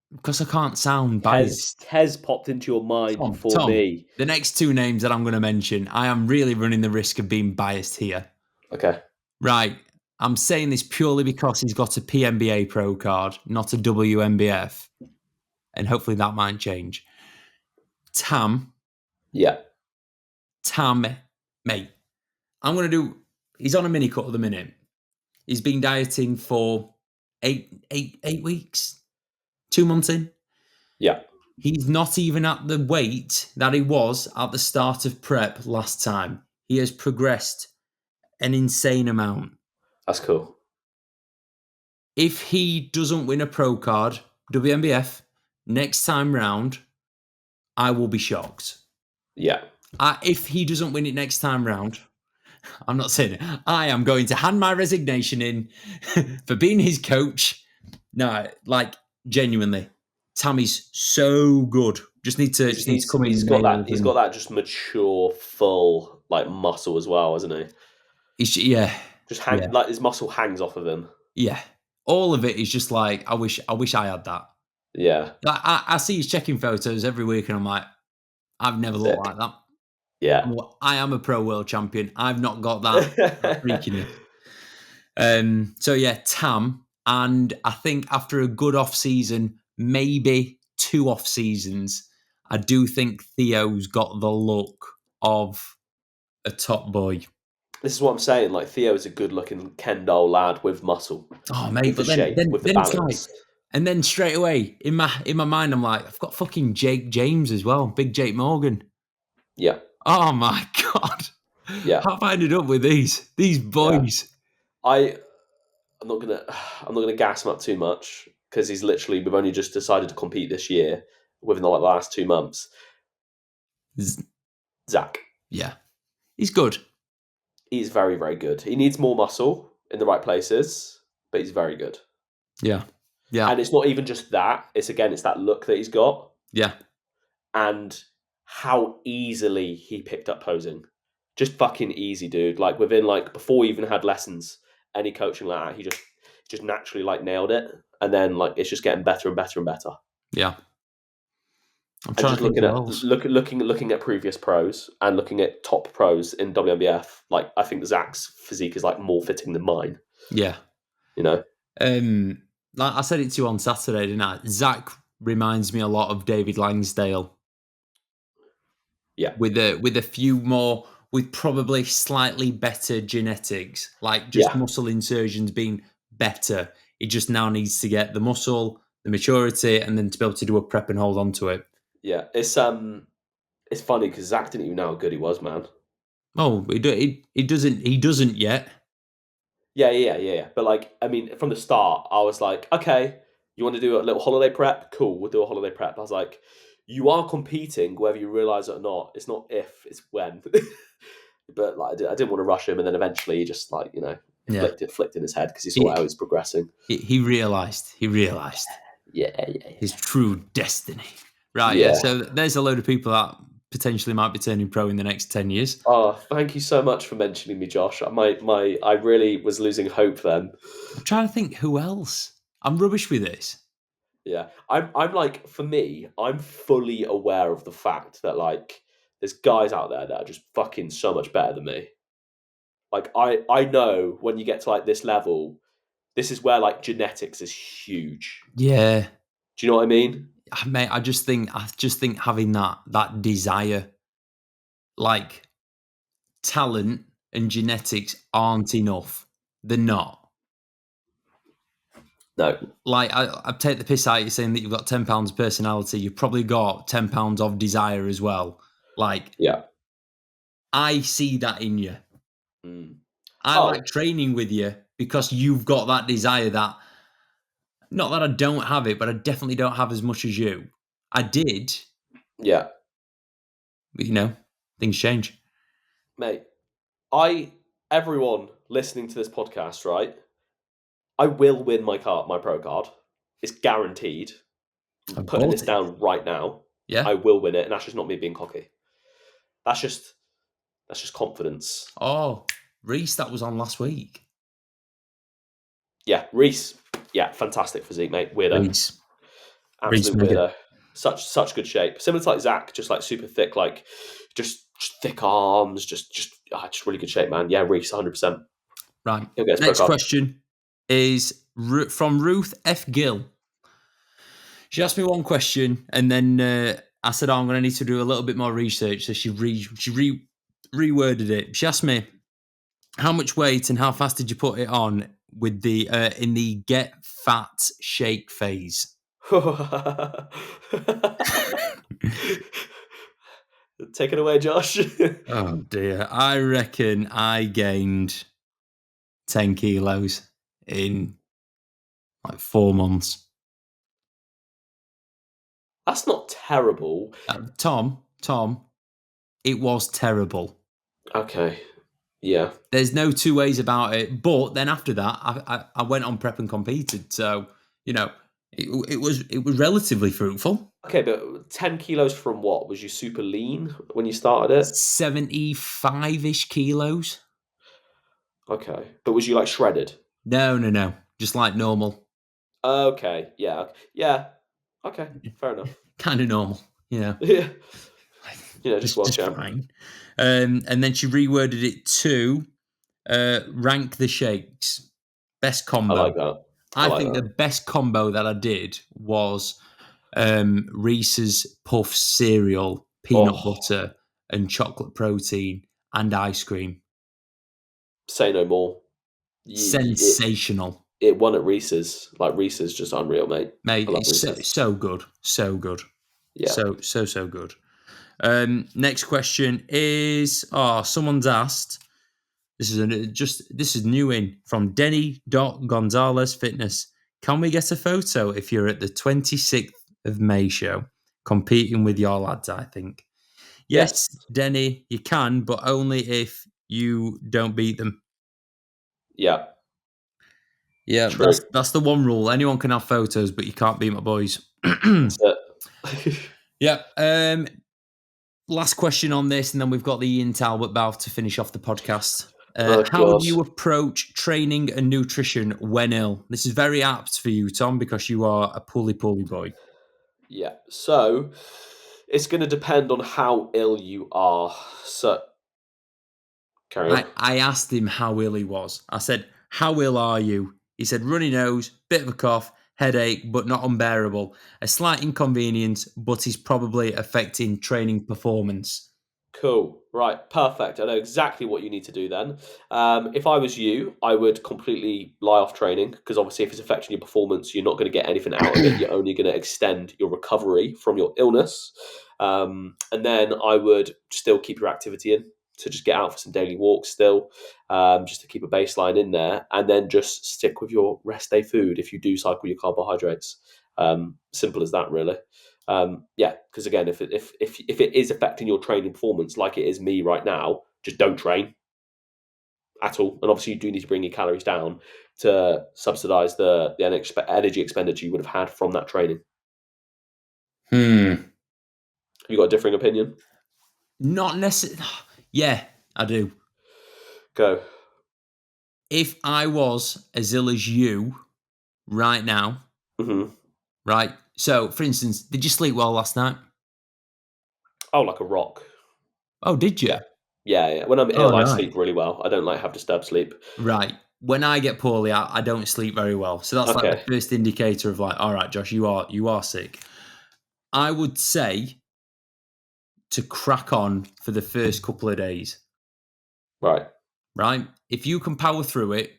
Because I can't sound biased. Kez popped into your mind before me. The next two names that I'm going to mention, I am really running the risk of being biased here. Okay. Right. I'm saying this purely because he's got a PMBA pro card, not a WMBF. And hopefully that might change. Tam. Yeah. Tam, mate. I'm going to do... He's on a mini cut at the minute. He's been dieting for 8 weeks. 2 months in. Yeah. He's not even at the weight that he was at the start of prep last time. He has progressed an insane amount. That's cool. If he doesn't win a pro card, WMBF, next time round, I will be shocked. Yeah. If he doesn't win it next time round, I'm not saying it. I am going to hand my resignation in for being his coach. No, like, genuinely. Tammy's so good. Just needs to come in. He's got that just mature, full like muscle as well, hasn't he? Like his muscle hangs off of him. Yeah, all of it is just like I wish I had that. Yeah, like I see his checking photos every week, and I'm like, I've never looked like that. Yeah, I am a pro world champion. I've not got that freakiness. So yeah, Tam, and I think after a good off season, maybe 2 off seasons, I do think Theo's got the look of a top boy. This is what I'm saying. Like, Theo is a good-looking Ken doll lad with muscle. Oh, mate, with the shape, with the balance. And then straight away in my mind, I'm like, I've got fucking Jake James as well, Big Jake Morgan. Yeah. Oh my god. Yeah. How have I ended up with these boys? Yeah. I'm not gonna gas him up too much because we've only just decided to compete this year within the last 2 months. Zach. Yeah. He's good. He's very, very good. He needs more muscle in the right places, but he's very good. Yeah. Yeah. And it's not even just that. It's that look that he's got. Yeah. And how easily he picked up posing. Just fucking easy, dude. Like, within, before he even had lessons, any coaching like that, he just naturally, nailed it. And then, it's just getting better and better and better. Yeah. I'm trying to looking at previous pros and looking at top pros in WMBF. I think Zach's physique is more fitting than mine. Yeah, you know. Like I said it to you on Saturday, didn't I? Zach reminds me a lot of David Langsdale. Yeah, with a few more, with probably slightly better genetics, muscle insertions being better. It just now needs to get the muscle, the maturity, and then to be able to do a prep and hold on to it. Yeah, it's funny because Zach didn't even know how good he was, man. Oh, he doesn't yet. Yeah. But from the start, I was like, okay, you want to do a little holiday prep? Cool, we'll do a holiday prep. I was like, you are competing, whether you realize it or not. It's not if, it's when. But I didn't want to rush him, and then eventually he just flicked in his head because he saw how he was progressing. He realized. Yeah. His true destiny. Right, yeah. So there's a load of people that potentially might be turning pro in the next 10 years. Oh, thank you so much for mentioning me, Josh. I really was losing hope then. I'm trying to think who else. I'm rubbish with this. Yeah. I'm like, for me, I'm fully aware of the fact that, like, there's guys out there that are just fucking so much better than me. Like, I know when you get to, like, this level, this is where, like, genetics is huge. Yeah. Do you know what I mean? Mate, I just think having that desire, like, talent and genetics aren't enough. They're not. No. Like, I take the piss out of you saying that you've got 10 pounds of personality. You've probably got 10 pounds of desire as well. Like, Yeah. I see that in you. Mm. I like Oh, training with you because you've got that desire that, not that I don't have it, but I definitely don't have as much as you. I did, yeah. but things change. Mate, everyone listening to this podcast, right? I will win my pro card. It's guaranteed. I'm I putting this bought it. down right now. Yeah. I will win it, and that's just not me being cocky. That's just confidence. Oh, Reese, that was on last week. Yeah, Reese. Yeah, fantastic physique, mate. Weirdo. Reese Absolute Mega. weirdo. Such good shape. Similar to like Zach, just like super thick, like just thick arms, just really good shape, man. Yeah, Reese, 100%. Right. He'll get his Next pro card. question is from Ruth F. Gill. She asked me one question, and then I said, I'm going to need to do a little bit more research. So she reworded it. She asked me, how much weight and how fast did you put it on with the in the get fat shake phase? Take it away, Josh. Oh dear. I reckon I gained 10 kilos in like 4 months. That's not terrible. Tom, it was terrible. Okay. Yeah. There's no two ways about it. But then after that, I went on prep and competed. So, it was relatively fruitful. Okay, but 10 kilos from what? Was you super lean when you started it? 75-ish kilos. Okay. But was you like shredded? No. Just like normal. Okay. Yeah. Yeah. Okay. Fair enough. Kind of normal, Yeah. Just well just champ. fine. And then she reworded it to rank the shakes. Best combo. I like that. I think the best combo that I did was Reese's Puff cereal, peanut butter, and chocolate protein, and ice cream. Say no more. Sensational. It won at Reese's. Like, Reese's just unreal, mate. Mate, I love it's Reese's. so good. So good. Yeah. So good. Next question is, someone's asked, this is new in from Denny Gonzalez Fitness. Can we get a photo if you're at the 26th of May show competing with your lads, I think? Yes, Denny, you can, but only if you don't beat them. Yeah. Yeah, that's the one rule. Anyone can have photos, but you can't beat my boys. That's it. Yeah. Last question on this, and then we've got the Ian Talbot bout to finish off the podcast. How do you approach training and nutrition when ill? This is very apt for you, Tom, because you are a poorly boy. Yeah. So it's going to depend on how ill you are. So carry on. I asked him how ill he was. I said, how ill are you? He said, runny nose, bit of a cough, headache, but not unbearable. A slight inconvenience, but is probably affecting training performance. Cool. Right. Perfect. I know exactly what you need to do then. If I was you, I would completely lie off training because obviously if it's affecting your performance, you're not going to get anything out of it. You're only going to extend your recovery from your illness. And then I would still keep your activity in. So just get out for some daily walks still, just to keep a baseline in there. And then just stick with your rest day food if you do cycle your carbohydrates. Simple as that, really. Because again, if it is affecting your training performance like it is me right now, just don't train at all. And obviously, you do need to bring your calories down to subsidize the energy expenditure you would have had from that training. Have you got a differing opinion? Not necessarily. Yeah, I do. Go. If I was as ill as you right now, right? So, for instance, did you sleep well last night? Oh, like a rock. Oh, did you? Yeah. When I'm Oh, ill, I nice. sleep really well. I don't like have disturbed sleep. Right. When I get poorly, I don't sleep very well. So that's like the first indicator of like, all right, Josh, you are sick. I would say to crack on for the first couple of days. Right. Right? If you can power through it,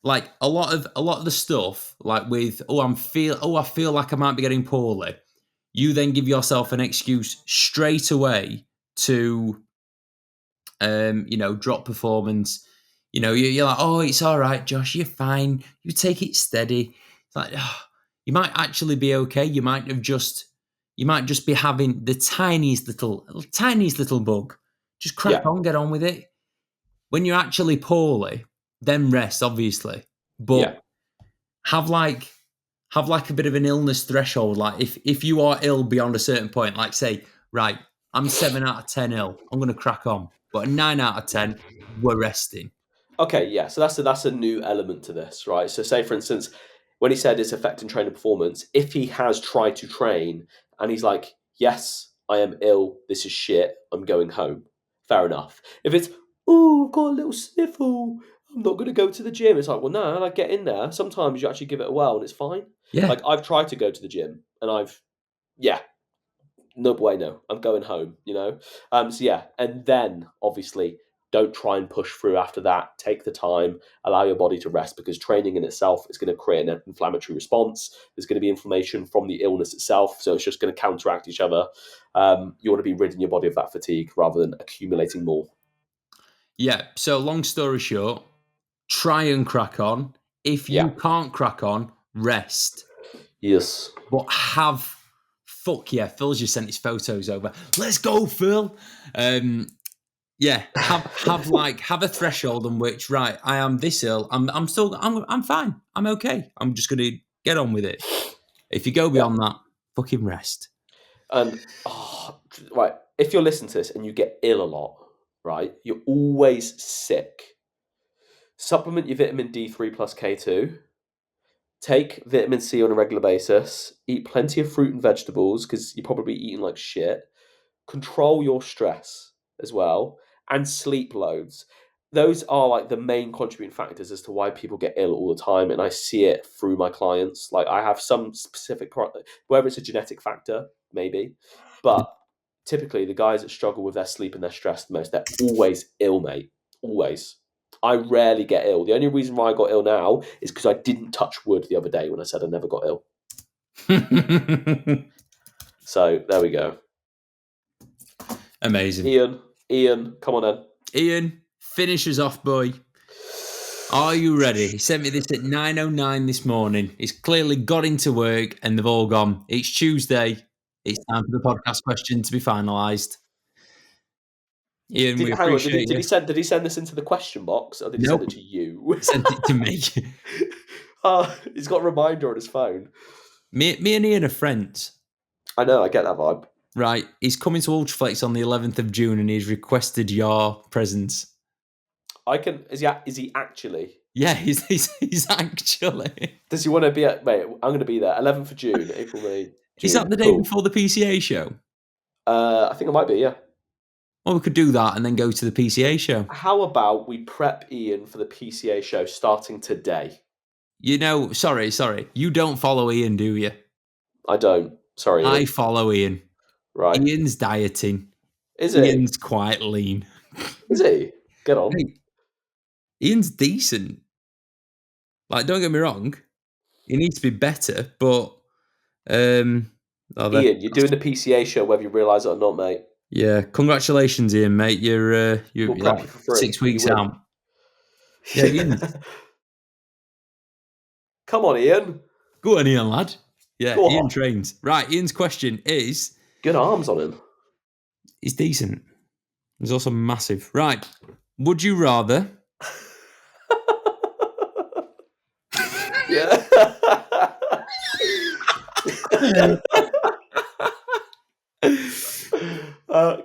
like a lot of the stuff, like with I feel like I might be getting poorly. You then give yourself an excuse straight away to drop performance. You're like, oh, it's all right, Josh, you're fine. You take it steady. It's like, you might actually be okay. You might just be having the tiniest little bug. Just crack on, get on with it. When you're actually poorly, then rest, obviously. But have like a bit of an illness threshold. Like if you are ill beyond a certain point, like say, right, I'm 7 out of 10 ill, I'm going to crack on. But a 9 out of 10, we're resting. Okay, yeah. So that's a new element to this, right? So say, for instance, when he said it's affecting trainer performance, if he has tried to train and he's like, yes, I am ill, this is shit, I'm going home. Fair enough. If it's, oh, I've got a little sniffle, I'm not going to go to the gym. It's like, well, no, like get in there. Sometimes you actually give it a whirl and it's fine. Yeah. Like I've tried to go to the gym and no bueno, I'm going home, So yeah, and then obviously don't try and push through after that. Take the time, allow your body to rest because training in itself is going to create an inflammatory response. There's going to be inflammation from the illness itself, so it's just going to counteract each other. You want to be ridding your body of that fatigue rather than accumulating more. Yeah, so long story short, try and crack on. If you can't crack on, rest. Yes. But fuck yeah, Phil's just sent his photos over. Let's go, Phil. Have a threshold on which, right, I am this ill. I'm fine. I'm okay. I'm just gonna get on with it. If you go beyond that, fucking rest. And right, if you're listening to this and you get ill a lot, right, you're always sick. Supplement your vitamin D3 plus K2. Take vitamin C on a regular basis. Eat plenty of fruit and vegetables because you're probably eating like shit. Control your stress as well and sleep loads. Those are like the main contributing factors as to why people get ill all the time. And I see it through my clients. Like I have some specific, whether it's a genetic factor, maybe, but typically the guys that struggle with their sleep and their stress the most, they're always ill, mate. Always. I rarely get ill. The only reason why I got ill now is because I didn't touch wood the other day when I said I never got ill. So there we go. Amazing. Ian, come on then. Ian, finish us off, boy. Are you ready? He sent me this at 9:09 this morning. He's clearly got into work and they've all gone. It's Tuesday. It's time for the podcast question to be finalised. Ian, we appreciate you. Did he send this into the question box or did he send it to you? He sent it to me. He's got a reminder on his phone. Me and Ian are friends. I know, I get that vibe. Right, he's coming to Ultraflex on the 11th of June and he's requested your presence. Is he actually? Yeah, he's actually. Does he want to be at, mate, I'm going to be there, 11th of June, April, May, June. Is that the day before the PCA show? I think it might be, yeah. Well, we could do that and then go to the PCA show. How about we prep Ian for the PCA show starting today? Sorry. You don't follow Ian, do you? I don't. Sorry, Ian. I follow Ian. Right. Ian's dieting. Is he? Ian's quite lean. Is he? Get on. Hey, Ian's decent. Like, don't get me wrong. He needs to be better, but... Ian, you're doing the PCA show whether you realise it or not, mate. Yeah, congratulations, Ian, mate. You're like 6 weeks out. Yeah, Ian. Come on, Ian. Go on, Ian, lad. Yeah, Ian trains. Right, Ian's question is... Good arms on him. He's decent. He's also massive. Right, would you rather... Yeah.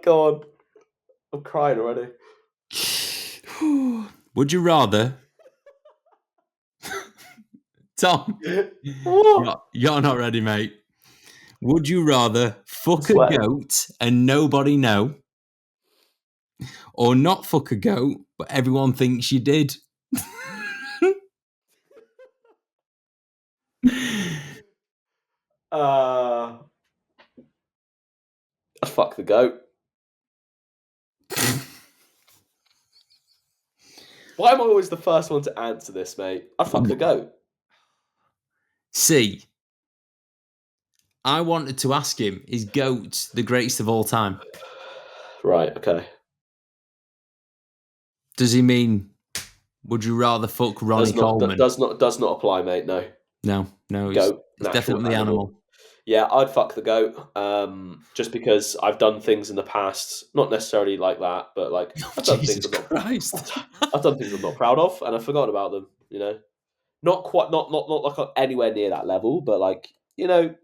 Go on. I'm crying already. Would you rather... Tom, you're not ready, mate. Would you rather fuck a goat and nobody know, or not fuck a goat but everyone thinks you did? Fuck the goat. Why am I always the first one to answer this, mate? I'd fuck the goat. See, I wanted to ask him, is goat the greatest of all time? Right, okay. Does he mean, would you rather fuck Ronnie Coleman? Does not apply, mate, no. No, Goat, it's definitely animal. Yeah, I'd fuck the goat, just because I've done things in the past, not necessarily like that, but like I've done things I'm not proud of, and I've forgotten about them. You know, not like anywhere near that level, but like you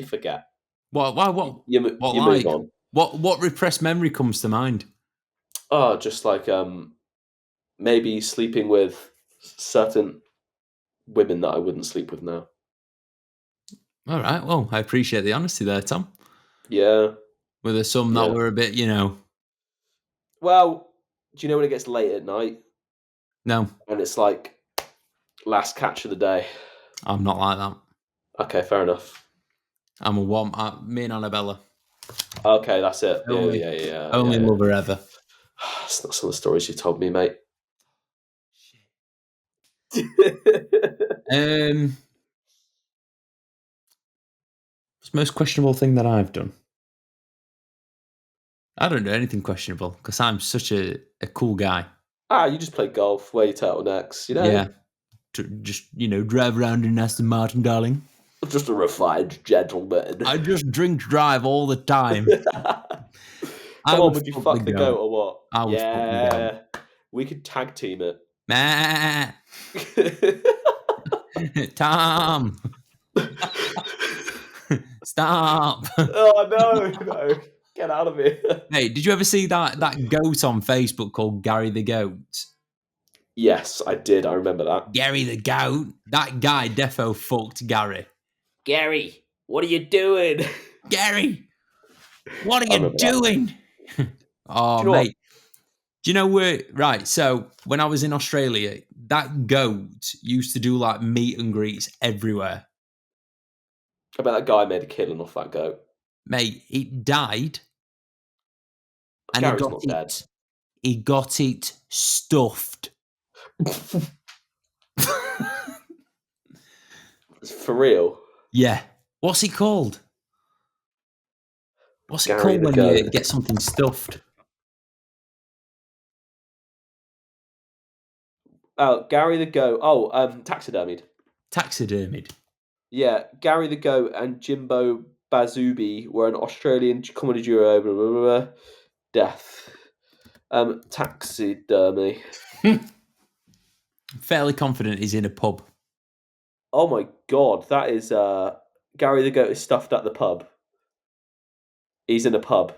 forget. What? You move on. What repressed memory comes to mind? Oh, just like maybe sleeping with certain women that I wouldn't sleep with now. All right. Well, I appreciate the honesty there, Tom. Yeah. Were there some that were a bit, Well, do you know when it gets late at night? No. And it's like last catch of the day. I'm not like that. Okay, fair enough. I'm a one. Me and Annabella. Okay, that's it. Only lover ever. That's not some of the stories you told me, mate. It's the most questionable thing that I've done. I don't do anything questionable because I'm such a cool guy. You just play golf, wear your turtlenecks, Yeah. Just, drive around in Aston Martin, darling. Just a refined gentleman. I just drink drive all the time. Come on, would you fuck the goat or what? I would fuck the goat. We could tag team it. Tom. Stop. Oh, no. Get out of here. Hey, did you ever see that goat on Facebook called Gary the Goat? Yes, I did. I remember that. Gary the Goat? That guy defo fucked Gary. Gary, what are you doing? Gary, what are you doing? Oh, mate. Do you know where? Right, so when I was in Australia, that goat used to do like meet and greets everywhere. I bet that guy made a killing off that goat. Mate, it died. And Gary's not dead. He got it stuffed. For real? Yeah. What's it called? What's it called when you get something stuffed? Oh, Gary the Goat. Oh, taxidermied. Taxidermied. Yeah, Gary the Goat and Jimbo Bazubi were an Australian comedy duo. Blah, blah, blah, blah. Death. Taxidermy. Fairly confident he's in a pub. Oh my god, that is Gary the Goat is stuffed at the pub. He's in a pub.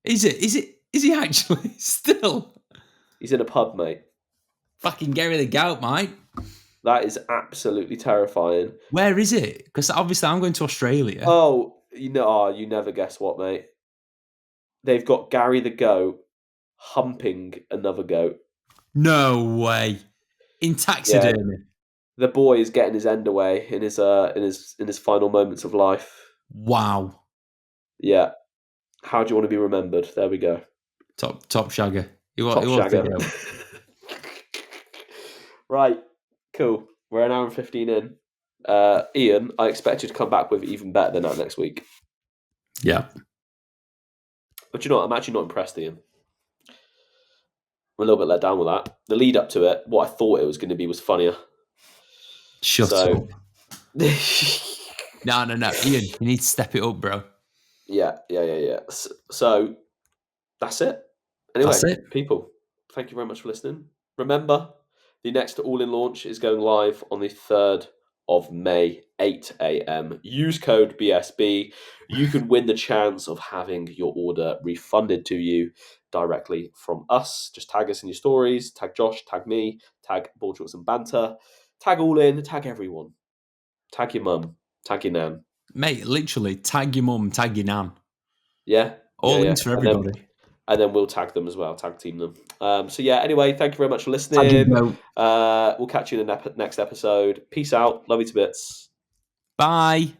Is he actually still? He's in a pub, mate. Fucking Gary the Goat, mate. That is absolutely terrifying. Where is it? Because obviously I'm going to Australia. Oh, you never guess what, mate. They've got Gary the Goat humping another goat. No way. In taxidermy. Yeah. The boy is getting his end away in his final moments of life. Wow. Yeah. How do you want to be remembered? There we go. Top shagger. Top shagger. Right. Cool. We're an hour and 15 in. Ian, I expect you to come back with even better than that next week. Yeah. But you know what? I'm actually not impressed, Ian. I'm a little bit let down with that. The lead up to it, what I thought it was going to be was funnier. Shut up. No. Ian, you need to step it up, bro. Yeah. So, that's it. Anyway, that's it. People, thank you very much for listening. Remember, the next All-In launch is going live on the 3rd of May, 8 a.m. Use code BSB. You can win the chance of having your order refunded to you directly from us. Just tag us in your stories. Tag Josh, tag me, tag Board Shorts and Banter. Tag All-In, tag everyone. Tag your mum, tag your nan. Mate, literally, tag your mum, tag your nan. Yeah. All in for everybody. And then we'll tag them as well, tag team them. So yeah, anyway, thank you very much for listening. We'll catch you in the next episode. Peace out. Love you to bits. Bye.